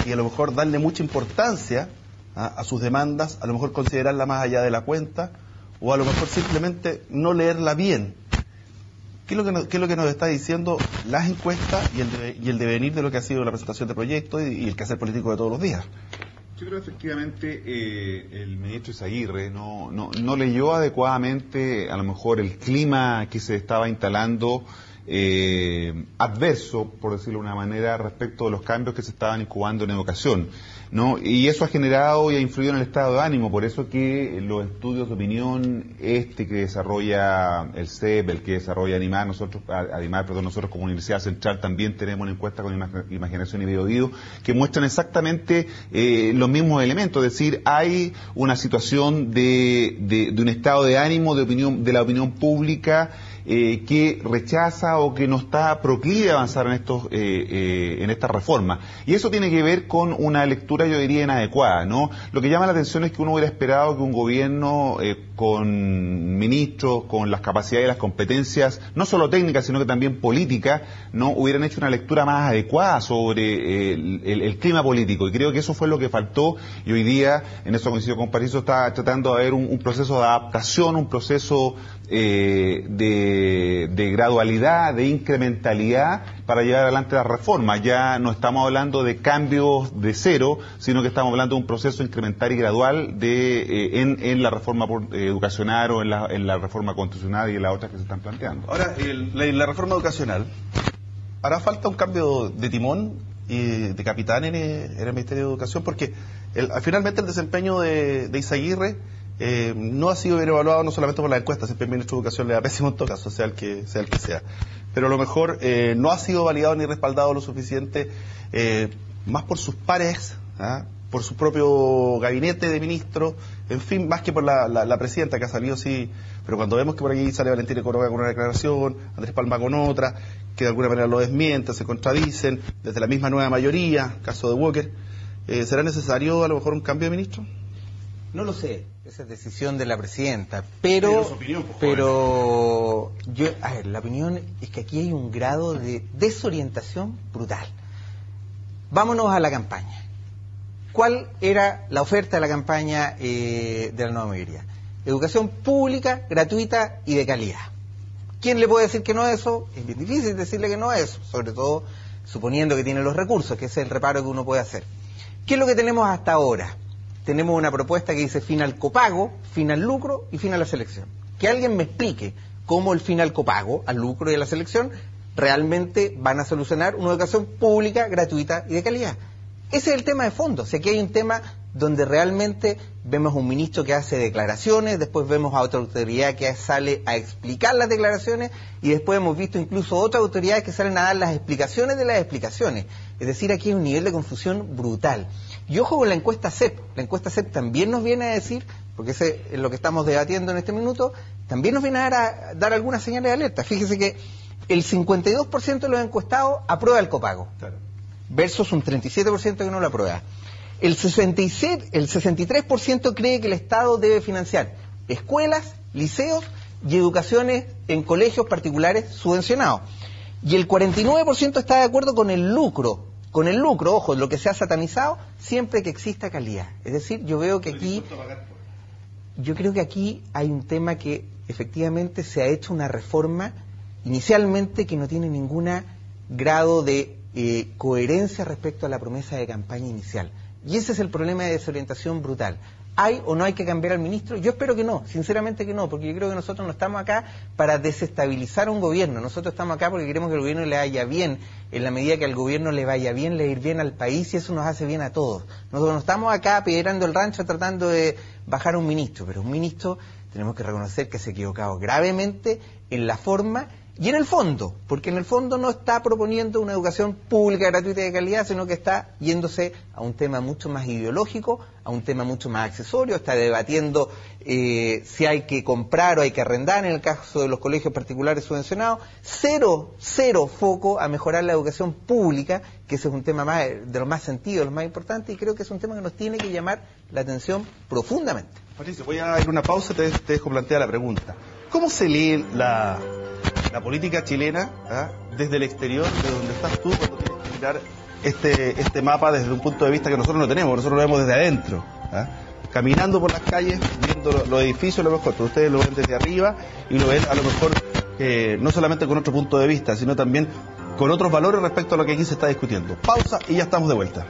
y a lo mejor darle mucha importancia a sus demandas, a lo mejor considerarla más allá de la cuenta, o a lo mejor simplemente no leerla bien. ¿Qué es lo que nos está diciendo las encuestas y el devenir de lo que ha sido la presentación de proyectos y el quehacer político de todos los días? Yo creo que efectivamente el ministro Izaguirre no leyó adecuadamente a lo mejor el clima que se estaba instalando adverso, por decirlo de una manera, respecto de los cambios que se estaban incubando en educación, ¿no? Y eso ha generado y ha influido en el estado de ánimo. Por eso que los estudios de opinión, que desarrolla el CEP, el que desarrolla Animar, nosotros como Universidad Central también tenemos una encuesta con Imaginación y Biobío, que muestran exactamente los mismos elementos. Es decir, hay una situación de un estado de ánimo, de la opinión pública, que rechaza o que no está proclive a avanzar en estas reformas. Y eso tiene que ver con una lectura, yo diría, inadecuada, ¿no? Lo que llama la atención es que uno hubiera esperado que un gobierno con ministros, con las capacidades y las competencias, no solo técnicas, sino que también políticas, ¿no?, hubieran hecho una lectura más adecuada sobre el clima político. Y creo que eso fue lo que faltó, y hoy día, en eso coincido con Pariso, está tratando de haber un proceso de adaptación, un proceso de gradualidad, de incrementalidad para llevar adelante las reformas. Ya no estamos hablando de cambios de cero, sino que estamos hablando de un proceso incremental y gradual en la reforma educacional o en la reforma constitucional y en las otras que se están planteando. Ahora, la reforma educacional, ¿hará falta un cambio de timón y de capitán en el Ministerio de Educación? Porque finalmente el desempeño de Izaguirre no ha sido bien evaluado, no solamente por la encuesta, siempre el ministro de Educación le da pésimo en todo caso, sea el que sea. Pero a lo mejor no ha sido validado ni respaldado lo suficiente, más por sus pares, por su propio gabinete de ministros, en fin, más que por la presidenta, que ha salido sí, pero cuando vemos que por aquí sale Valentina Coroga con una declaración, Andrés Palma con otra, que de alguna manera lo desmienten, se contradicen, desde la misma nueva mayoría, caso de Walker, ¿será necesario a lo mejor un cambio de ministro? No lo sé, esa es decisión de la presidenta, pero yo, la opinión es que aquí hay un grado de desorientación brutal. Vámonos a la campaña. ¿Cuál era la oferta de la campaña de la nueva mayoría? Educación pública, gratuita y de calidad. ¿Quién le puede decir que no es eso? Es bien difícil decirle que no es eso, sobre todo suponiendo que tiene los recursos, que ese es el reparo que uno puede hacer. ¿Qué es lo que tenemos hasta ahora? Tenemos una propuesta que dice fin al copago, fin al lucro y fin a la selección. Que alguien me explique cómo el fin al copago, al lucro y a la selección realmente van a solucionar una educación pública, gratuita y de calidad. Ese es el tema de fondo. O sea, aquí hay un tema donde realmente vemos un ministro que hace declaraciones, después vemos a otra autoridad que sale a explicar las declaraciones, y después hemos visto incluso otras autoridades que salen a dar las explicaciones de las explicaciones. Es decir, aquí hay un nivel de confusión brutal. Y ojo con la encuesta CEP. La encuesta CEP también nos viene a decir, porque ese es lo que estamos debatiendo en este minuto, también nos viene a dar algunas señales de alerta. Fíjese que el 52% de los encuestados aprueba el copago, claro, versus un 37% que no lo aprueba. El 63% cree que el Estado debe financiar escuelas, liceos y educaciones en colegios particulares subvencionados. Y el 49% está de acuerdo con el lucro, ojo, lo que se ha satanizado, siempre que exista calidad. Es decir, yo creo que aquí hay un tema que efectivamente se ha hecho una reforma inicialmente que no tiene ningún grado de coherencia respecto a la promesa de campaña inicial. Y ese es el problema de desorientación brutal. ¿Hay o no hay que cambiar al ministro? Yo espero que no, sinceramente que no, porque yo creo que nosotros no estamos acá para desestabilizar un gobierno. Nosotros estamos acá porque queremos que el gobierno le vaya bien. En la medida que al gobierno le vaya bien, le va a ir bien al país, y eso nos hace bien a todos. Nosotros no estamos acá pidiendo el rancho tratando de bajar a un ministro, pero un ministro tenemos que reconocer que se ha equivocado gravemente en la forma y en el fondo, porque en el fondo no está proponiendo una educación pública, gratuita y de calidad, sino que está yéndose a un tema mucho más ideológico, a un tema mucho más accesorio, está debatiendo si hay que comprar o hay que arrendar en el caso de los colegios particulares subvencionados. Cero foco a mejorar la educación pública, que ese es un tema más, de los más sentidos, de los más importantes, y creo que es un tema que nos tiene que llamar la atención profundamente. Patricio, voy a ir a una pausa, te dejo plantear la pregunta. ¿Cómo se lee la política chilena desde el exterior, de donde estás tú, cuando tienes que mirar este mapa desde un punto de vista que nosotros no tenemos, nosotros lo vemos desde adentro, caminando por las calles, viendo los edificios a lo mejor, pero ustedes lo ven desde arriba y lo ven a lo mejor no solamente con otro punto de vista, sino también con otros valores respecto a lo que aquí se está discutiendo. Pausa y ya estamos de vuelta.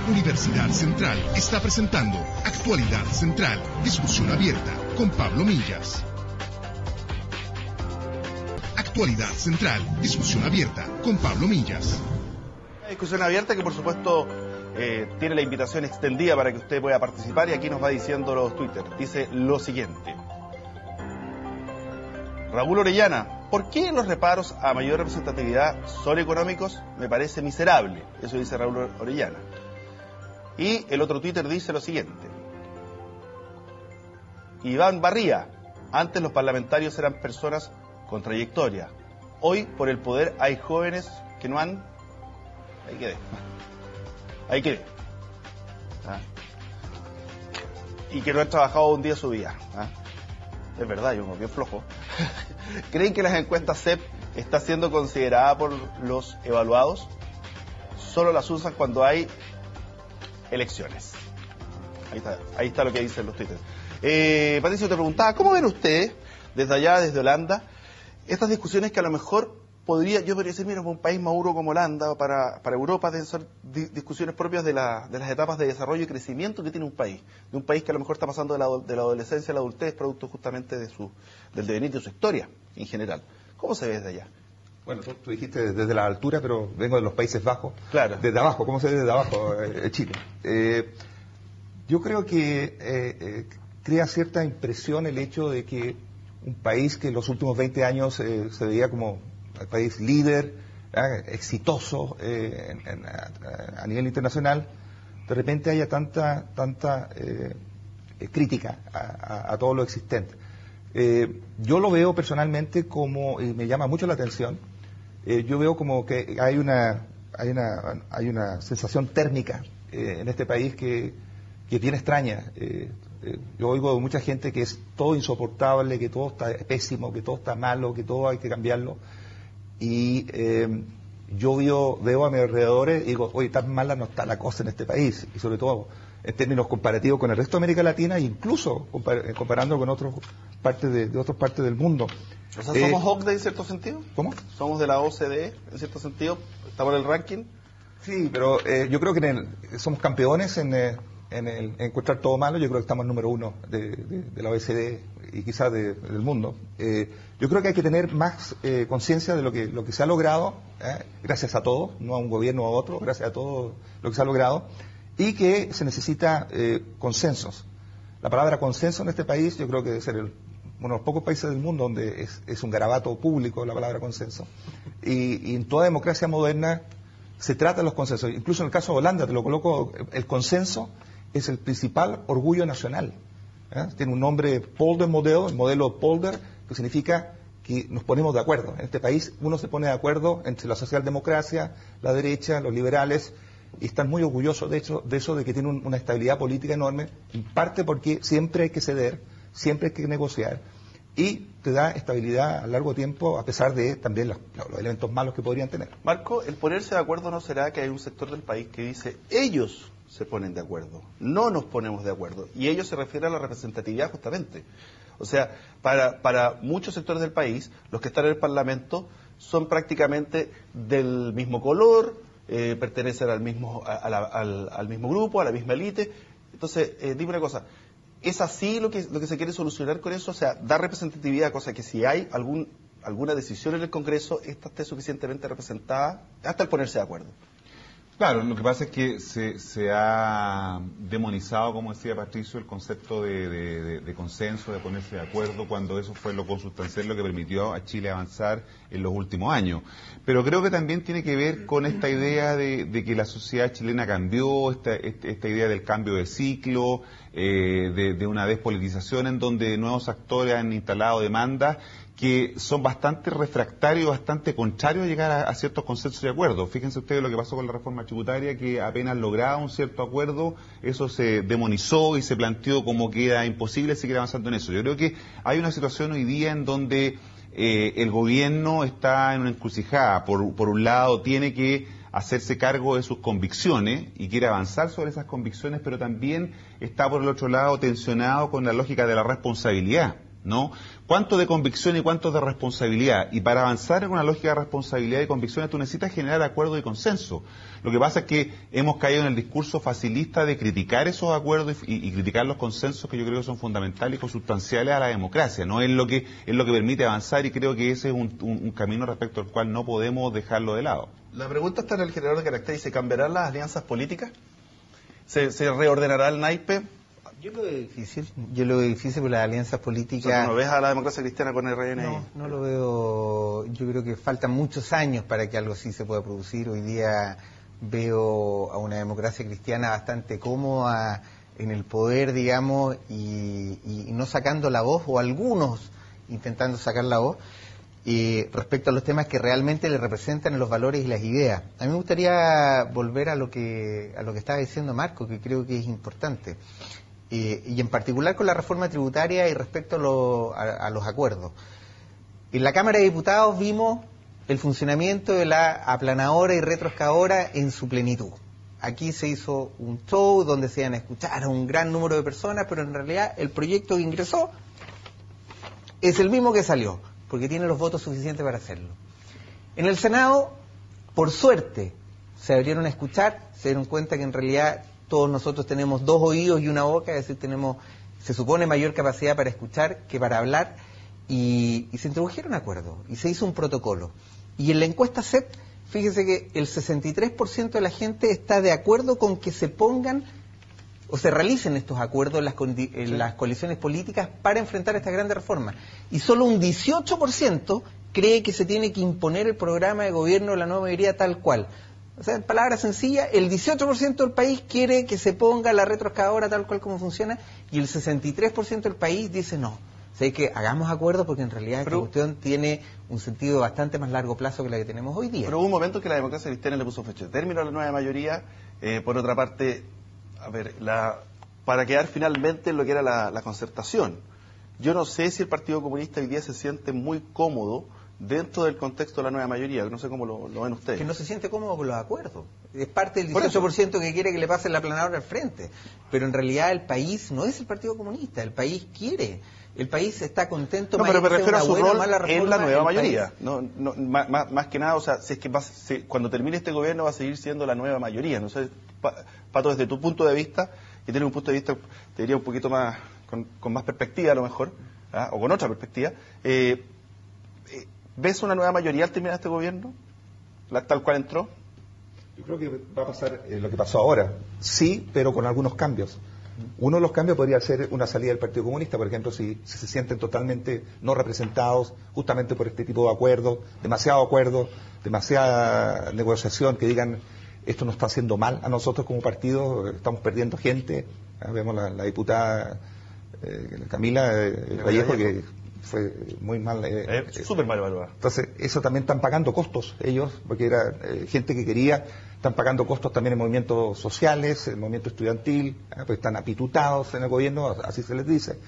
Universidad Central está presentando Actualidad Central, discusión abierta con Pablo Millas. Actualidad Central, discusión abierta con Pablo Millas. Una discusión abierta que por supuesto tiene la invitación extendida para que usted pueda participar, y aquí nos va diciendo los Twitter. Dice lo siguiente: Raúl Orellana, ¿por qué los reparos a mayor representatividad son económicos? Me parece miserable. Eso dice Raúl Orellana. Y el otro Twitter dice lo siguiente: Iván Barría, antes los parlamentarios eran personas con trayectoria. Hoy, por el poder, hay jóvenes que no han... Ahí quedé. Y que no han trabajado un día su vida. Es verdad, yo me bien flojo. ¿Creen que las encuestas CEP está siendo considerada por los evaluados? Solo las usan cuando hay elecciones. Ahí está lo que dicen los twitters. Patricio, te preguntaba, ¿cómo ven ustedes, desde allá, desde Holanda, estas discusiones que a lo mejor yo podría decir, mira, para un país maduro como Holanda, o para Europa, deben ser discusiones propias de las etapas de desarrollo y crecimiento que tiene un país, de un país que a lo mejor está pasando de la adolescencia a la adultez, producto justamente del devenir de su historia en general? ¿Cómo se ve desde allá? Bueno, tú dijiste desde la altura, pero vengo de los Países Bajos. Claro. Desde abajo, ¿cómo se ve desde abajo Chile? Yo creo que crea cierta impresión el hecho de que un país que en los últimos 20 años se veía como el país líder, exitoso a nivel internacional, de repente haya tanta crítica a todo lo existente. Yo lo veo personalmente como, y me llama mucho la atención, yo veo como que hay una sensación térmica en este país que es bien extraña. Yo oigo de mucha gente que es todo insoportable, que todo está pésimo, que todo está malo, que todo hay que cambiarlo. Y yo veo a mis alrededores y digo, oye, tan mala no está la cosa en este país. Y sobre todo en términos comparativos con el resto de América Latina, e incluso comparando con otras partes del mundo. O sea, ¿somos OCDE en cierto sentido? ¿Cómo? ¿Somos de la OCDE en cierto sentido? ¿Estamos en el ranking? Sí, pero yo creo que somos campeones en en encontrar todo malo. Yo creo que estamos número 1 de la OECD y quizás del mundo. Yo creo que hay que tener más conciencia de lo que se ha logrado, gracias a todos, no a un gobierno o a otro, gracias a todo lo que se ha logrado, y que se necesita consensos. La palabra consenso en este país yo creo que debe ser uno de los pocos países del mundo donde es un garabato público la palabra consenso. Y en toda democracia moderna se trata de los consensos. Incluso en el caso de Holanda, te lo coloco, el consenso es el principal orgullo nacional. Tiene un nombre, Polder Model, el modelo Polder, que significa que nos ponemos de acuerdo. En este país uno se pone de acuerdo entre la socialdemocracia, la derecha, los liberales, y están muy orgullosos de eso, de que tienen una estabilidad política enorme, en parte porque siempre hay que ceder, siempre hay que negociar, y te da estabilidad a largo tiempo, a pesar de también los elementos malos que podrían tener. Marco, el ponerse de acuerdo no será que hay un sector del país que dice, ellos se ponen de acuerdo, no nos ponemos de acuerdo, y ellos se refieren a la representatividad justamente. O sea, para muchos sectores del país, los que están en el Parlamento son prácticamente del mismo color, pertenecen al mismo grupo, a la misma élite. Entonces, dime una cosa, ¿es así lo que se quiere solucionar con eso? O sea, dar representatividad, cosa que si hay alguna decisión en el Congreso, esta esté suficientemente representada hasta el ponerse de acuerdo. Claro, lo que pasa es que se ha demonizado, como decía Patricio, el concepto de consenso, de ponerse de acuerdo, cuando eso fue lo consustancial, lo que permitió a Chile avanzar en los últimos años. Pero creo que también tiene que ver con esta idea de que la sociedad chilena cambió, esta idea del cambio de ciclo, de una despolitización en donde nuevos actores han instalado demandas que son bastante refractarios, bastante contrarios a llegar a ciertos consensos y acuerdos. Fíjense ustedes lo que pasó con la reforma tributaria, que apenas lograba un cierto acuerdo, eso se demonizó y se planteó como que era imposible seguir avanzando en eso. Yo creo que hay una situación hoy día en donde el gobierno está en una encrucijada. Por un lado, tiene que hacerse cargo de sus convicciones y quiere avanzar sobre esas convicciones, pero también está por el otro lado tensionado con la lógica de la responsabilidad, ¿no? ¿Cuánto de convicción y cuánto de responsabilidad? Y para avanzar en una lógica de responsabilidad y convicciones tú necesitas generar acuerdo y consenso. Lo que pasa es que hemos caído en el discurso facilista de criticar esos acuerdos y criticar los consensos que yo creo que son fundamentales y consustanciales a la democracia, ¿no? Es lo que permite avanzar, y creo que ese es un camino respecto al cual no podemos dejarlo de lado. La pregunta está en el generador de carácter. ¿Se cambiarán las alianzas políticas? ¿Se reordenará el naipe? Yo lo veo difícil por las alianzas políticas. O sea, ¿no ves a la democracia cristiana con el RN? No lo veo. Yo creo que faltan muchos años para que algo así se pueda producir. Hoy día veo a una democracia cristiana bastante cómoda en el poder, digamos, y no sacando la voz, o algunos intentando sacar la voz, respecto a los temas que realmente le representan los valores y las ideas. A mí me gustaría volver a lo que estaba diciendo Marco, que creo que es importante. Y en particular con la reforma tributaria y respecto a los acuerdos. En la Cámara de Diputados vimos el funcionamiento de la aplanadora y retroexcavadora en su plenitud. Aquí se hizo un show donde se iban a escuchar a un gran número de personas, pero en realidad el proyecto que ingresó es el mismo que salió, porque tiene los votos suficientes para hacerlo. En el Senado, por suerte, se abrieron a escuchar, se dieron cuenta que en realidad todos nosotros tenemos dos oídos y una boca, es decir, tenemos, se supone, mayor capacidad para escuchar que para hablar, y se introdujeron acuerdos, y se hizo un protocolo. Y en la encuesta CEP, fíjese que el 63% de la gente está de acuerdo con que se pongan o se realicen estos acuerdos en las coaliciones políticas para enfrentar estas grandes reformas. Y solo un 18% cree que se tiene que imponer el programa de gobierno de la nueva mayoría tal cual. O sea, en palabras sencillas, el 18% del país quiere que se ponga la retroexcavadora tal cual como funciona, y el 63% del país dice no. O sea, que hagamos acuerdos, porque en realidad esta cuestión tiene un sentido bastante más largo plazo que la que tenemos hoy día. Pero hubo un momento que la democracia cristiana le puso fecha de término a la nueva mayoría. Por otra parte, a ver, para quedar finalmente en lo que era la concertación. Yo no sé si el Partido Comunista hoy día se siente muy cómodo dentro del contexto de la nueva mayoría. No sé cómo lo ven ustedes. Que no se siente cómodo con los acuerdos. Es parte del 18% que quiere que le pase la aplanadora al frente. Pero en realidad el país no es el Partido Comunista. El país quiere. El país está contento. No, pero me refiero a su rol en la nueva mayoría. Más que nada, o sea, si es que cuando termine este gobierno va a seguir siendo la nueva mayoría. No sé, Pato, desde tu punto de vista, que tienen un punto de vista, te diría, un poquito más, con más perspectiva a lo mejor, o con otra perspectiva. ¿Ves una nueva mayoría al terminar este gobierno, tal cual entró? Yo creo que va a pasar lo que pasó ahora, sí, pero con algunos cambios. Uno de los cambios podría ser una salida del Partido Comunista, por ejemplo, si se sienten totalmente no representados, justamente por este tipo de acuerdos, demasiada negociación, que digan, esto nos está haciendo mal a nosotros como partido, estamos perdiendo gente. Vemos la diputada Camila Vallejo, que fue muy mal. Súper mal evaluada. Entonces, eso también están pagando costos ellos, porque era gente que quería, están pagando costos también en movimientos sociales, en movimiento estudiantil, pues están apitutados en el gobierno, así se les dice.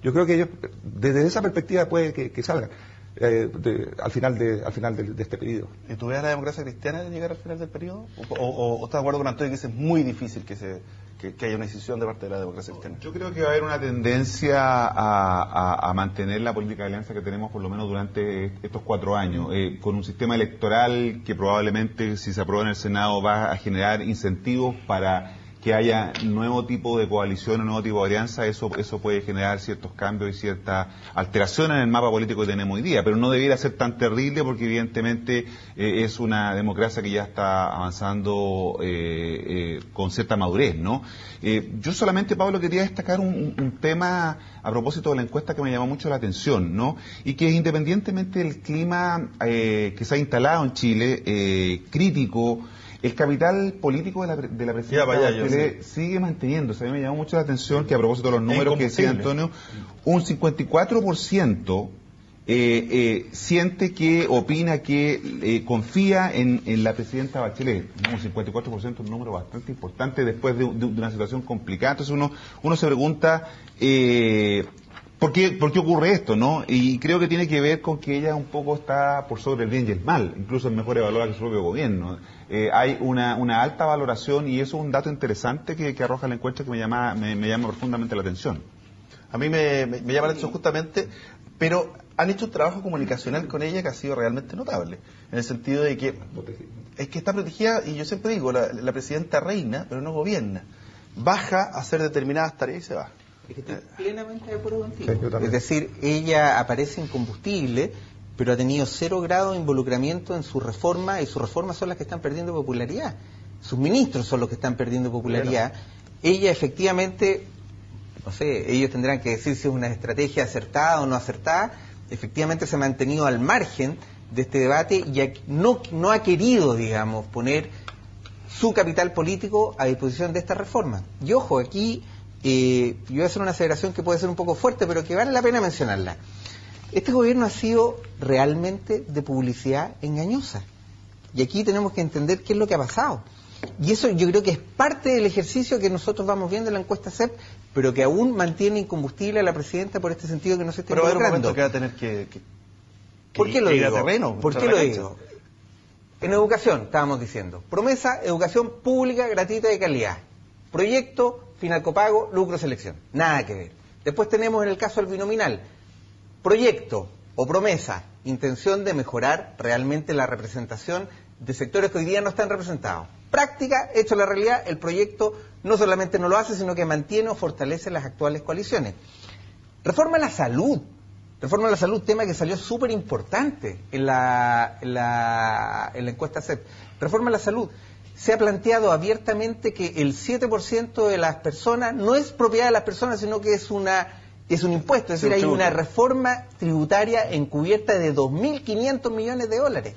Yo creo que ellos, desde esa perspectiva, puede que salgan al final de este periodo. ¿Y tú ves a la democracia cristiana llegar al final del periodo? ¿O estás de acuerdo con Antonio que es muy difícil que haya una decisión de parte de la democracia cristiana? Yo creo que va a haber una tendencia a mantener la política de alianza que tenemos por lo menos durante estos 4 años, con un sistema electoral que probablemente, si se aprueba en el Senado, va a generar incentivos para que haya nuevo tipo de coalición, nuevo tipo de alianza. Eso puede generar ciertos cambios y cierta alteración en el mapa político que tenemos hoy día, pero no debiera ser tan terrible porque evidentemente es una democracia que ya está avanzando con cierta madurez, ¿no? Yo solamente, Pablo, quería destacar un tema a propósito de la encuesta que me llamó mucho la atención, ¿no? Y que independientemente del clima que se ha instalado en Chile, crítico, el capital político de la presidencia Bachelet sigue manteniéndose. A mí me llamó mucho la atención que, a propósito de los números que decía Antonio, un 54% siente que, opina que confía en la presidenta Bachelet. Un 54% es un número bastante importante después de una situación complicada. Entonces uno se pregunta ¿por qué ocurre esto, no? Y creo que tiene que ver con que ella un poco está por sobre el bien y el mal, incluso es mejor evaluada que su propio gobierno. Hay una alta valoración y eso es un dato interesante que arroja la encuesta que me llama profundamente la atención. A mí me llama la atención justamente, pero han hecho un trabajo comunicacional con ella que ha sido realmente notable, en el sentido de que es que está protegida, y yo siempre digo, la presidenta reina, pero no gobierna. Baja a hacer determinadas tareas y se va. Es que estoy plenamente de acuerdo contigo. Sí, es decir, ella aparece incombustible, pero ha tenido 0 grado de involucramiento en su reforma, y sus reformas son las que están perdiendo popularidad. Sus ministros son los que están perdiendo popularidad. Claro. Ella efectivamente, no sé, ellos tendrán que decir si es una estrategia acertada o no acertada, efectivamente se ha mantenido al margen de este debate y no ha querido, digamos, poner su capital político a disposición de esta reforma. Y ojo, aquí yo voy a hacer una aseveración que puede ser un poco fuerte, pero que vale la pena mencionarla. Este gobierno ha sido realmente de publicidad engañosa. Y aquí tenemos que entender qué es lo que ha pasado. Y eso yo creo que es parte del ejercicio que nosotros vamos viendo en la encuesta CEP, pero que aún mantiene incombustible a la presidenta por este sentido que no se está involucrando. Pero hay un momento que va a tener que ¿por qué lo digo? Terreno, ¿Por qué lo digo? En educación, estábamos diciendo, promesa, educación pública, gratuita y de calidad. Proyecto, final copago, lucro, selección. Nada que ver. Después tenemos en el caso del binominal, proyecto o promesa, intención de mejorar realmente la representación de sectores que hoy día no están representados. Práctica, hecho la realidad, el proyecto no solamente no lo hace, sino que mantiene o fortalece las actuales coaliciones. Reforma a la salud. Reforma a la salud, tema que salió súper importante en la encuesta CEP. Reforma a la salud. Se ha planteado abiertamente que el 7% de las personas no es propiedad de las personas, sino que es un impuesto. Es decir, hay una reforma tributaria encubierta de 2.500 millones de dólares.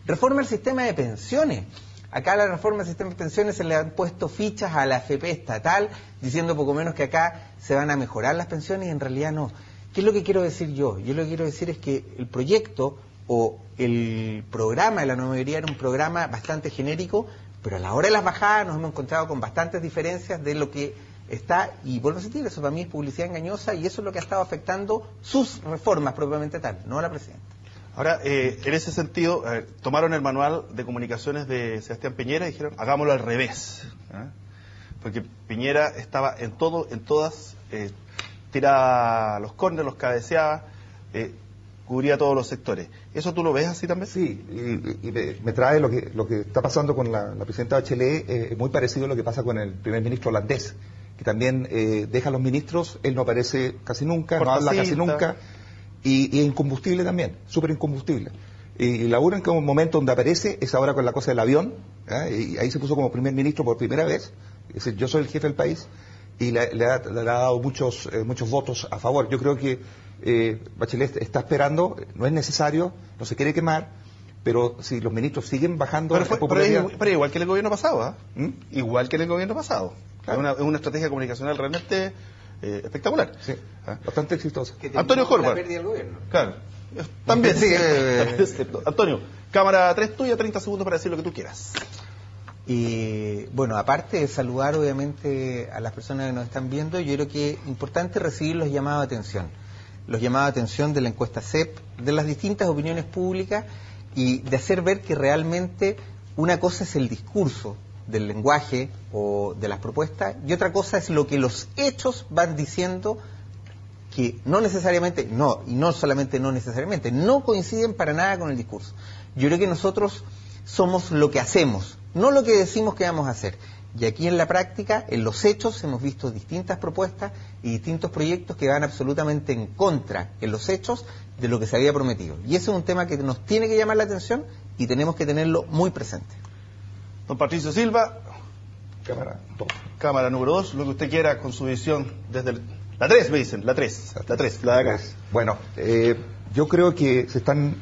Reforma al sistema de pensiones. Acá la reforma del sistema de pensiones se le han puesto fichas a la AFP estatal, diciendo poco menos que acá se van a mejorar las pensiones y en realidad no. ¿Qué es lo que quiero decir yo? Yo lo que quiero decir es que el proyecto o el programa de la nueva mayoría era un programa bastante genérico, pero a la hora de las bajadas nos hemos encontrado con bastantes diferencias de lo que está, y vuelvo a sentir, eso para mí es publicidad engañosa y eso es lo que ha estado afectando sus reformas propiamente tal, no a la presidenta. Ahora, en ese sentido, tomaron el manual de comunicaciones de Sebastián Piñera y dijeron, hagámoslo al revés. Porque Piñera estaba en todas, tiraba los córneres, los cabeceaba, cubría todos los sectores. ¿Eso tú lo ves así también? Sí, y me trae lo que está pasando con la presidenta Bachelet, muy parecido a lo que pasa con el primer ministro holandés, que también deja a los ministros, él no aparece casi nunca, no habla casi nunca, y incombustible también, súper incombustible. Y la única momento donde aparece es ahora con la cosa del avión, y ahí se puso como primer ministro por primera vez, es decir, yo soy el jefe del país, y le ha dado muchos votos a favor. Yo creo que Bachelet está esperando, no es necesario, no se quiere quemar, pero si los ministros siguen bajando en popularidad... Pero igual que en el gobierno pasado, ¿Mm? Igual que en el gobierno pasado. Claro. Es una estrategia comunicacional realmente espectacular. Sí, bastante exitosa. Antonio Horvath. La pérdida del gobierno. Claro. También, sí. Antonio, cámara 3 tuya, 30 segundos para decir lo que tú quieras. Y bueno, aparte de saludar obviamente a las personas que nos están viendo, yo creo que es importante recibir los llamados de atención. Los llamados de atención de la encuesta CEP, de las distintas opiniones públicas y de hacer ver que realmente una cosa es el discurso del lenguaje o de las propuestas y otra cosa es lo que los hechos van diciendo, que no necesariamente, y no solamente no necesariamente, no coinciden para nada con el discurso. Yo creo que nosotros somos lo que hacemos, no lo que decimos que vamos a hacer. Y aquí en la práctica, en los hechos, hemos visto distintas propuestas y distintos proyectos que van absolutamente en contra, en los hechos, de lo que se había prometido. Y ese es un tema que nos tiene que llamar la atención y tenemos que tenerlo muy presente. Don Patricio Silva, cámara número 2, lo que usted quiera con su visión desde la 3, me dicen, la 3, la de acá. Bueno, yo creo que se están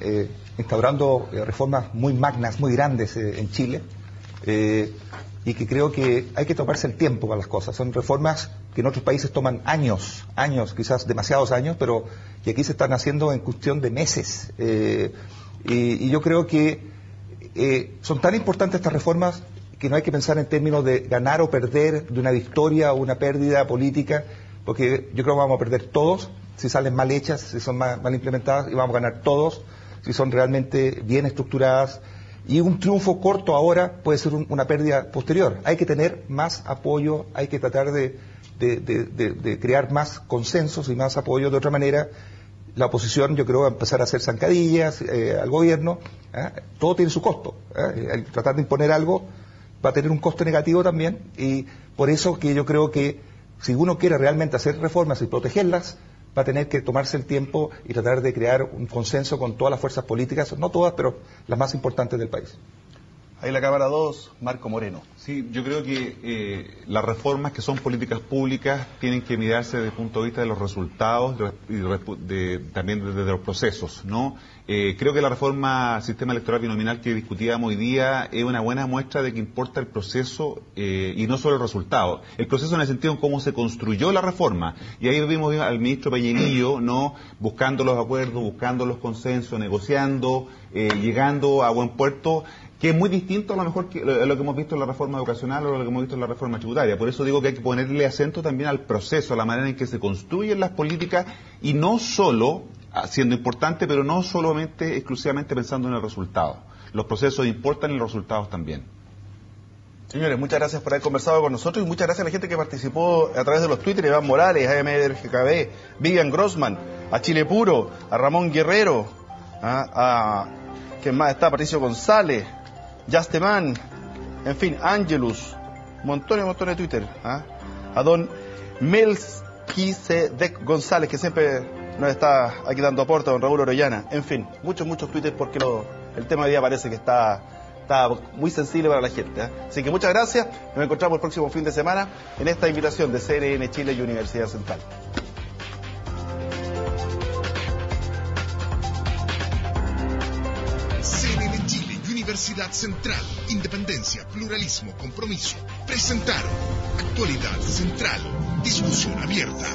instaurando reformas muy magnas, muy grandes en Chile, y que creo que hay que tomarse el tiempo para las cosas. Son reformas que en otros países toman años, quizás demasiados años, pero que aquí se están haciendo en cuestión de meses. Y yo creo que son tan importantes estas reformas que no hay que pensar en términos de ganar o perder, de una victoria o una pérdida política, porque yo creo que vamos a perder todos si salen mal hechas, si son mal implementadas, y vamos a ganar todos si son realmente bien estructuradas. Y un triunfo corto ahora puede ser una pérdida posterior. Hay que tener más apoyo, hay que tratar de crear más consensos y más apoyo. De otra manera, la oposición, yo creo, va a empezar a hacer zancadillas al gobierno. Todo tiene su costo. El tratar de imponer algo va a tener un costo negativo también, y por eso que yo creo que si uno quiere realmente hacer reformas y protegerlas, va a tener que tomarse el tiempo y tratar de crear un consenso con todas las fuerzas políticas, no todas, pero las más importantes del país. Ahí la cámara 2, Marco Moreno. Sí, yo creo que las reformas que son políticas públicas tienen que mirarse desde el punto de vista de los resultados y también desde los procesos, ¿no? Creo que la reforma al sistema electoral binominal que discutíamos hoy día es una buena muestra de que importa el proceso y no solo el resultado. El proceso en el sentido en cómo se construyó la reforma. Y ahí vimos al ministro Peñanillo, ¿no?, buscando los acuerdos, buscando los consensos, negociando, llegando a buen puerto, que es muy distinto a lo mejor que lo que hemos visto en la reforma educacional o lo que hemos visto en la reforma tributaria. Por eso digo que hay que ponerle acento también al proceso, a la manera en que se construyen las políticas, y no solo, siendo importante, pero no solamente, exclusivamente pensando en el resultado. Los procesos importan y los resultados también. Señores, muchas gracias por haber conversado con nosotros y muchas gracias a la gente que participó a través de los Twitter: Iván Morales, AMRGKB, Vivian Grossman, a Chile Puro, a Ramón Guerrero, a ¿quién más está? Patricio González, Yasteman, en fin, Angelus, montones de Twitter, a don Melquisedec González, que siempre nos está aquí dando aporte, a don Raúl Orellana, en fin, muchos Twitter, porque el tema de hoy día parece que está muy sensible para la gente. Así que muchas gracias, nos encontramos el próximo fin de semana en esta invitación de CNN Chile y Universidad Central. CNN Chile y Universidad Central, independencia, pluralismo, compromiso, presentaron Actualidad Central, discusión abierta.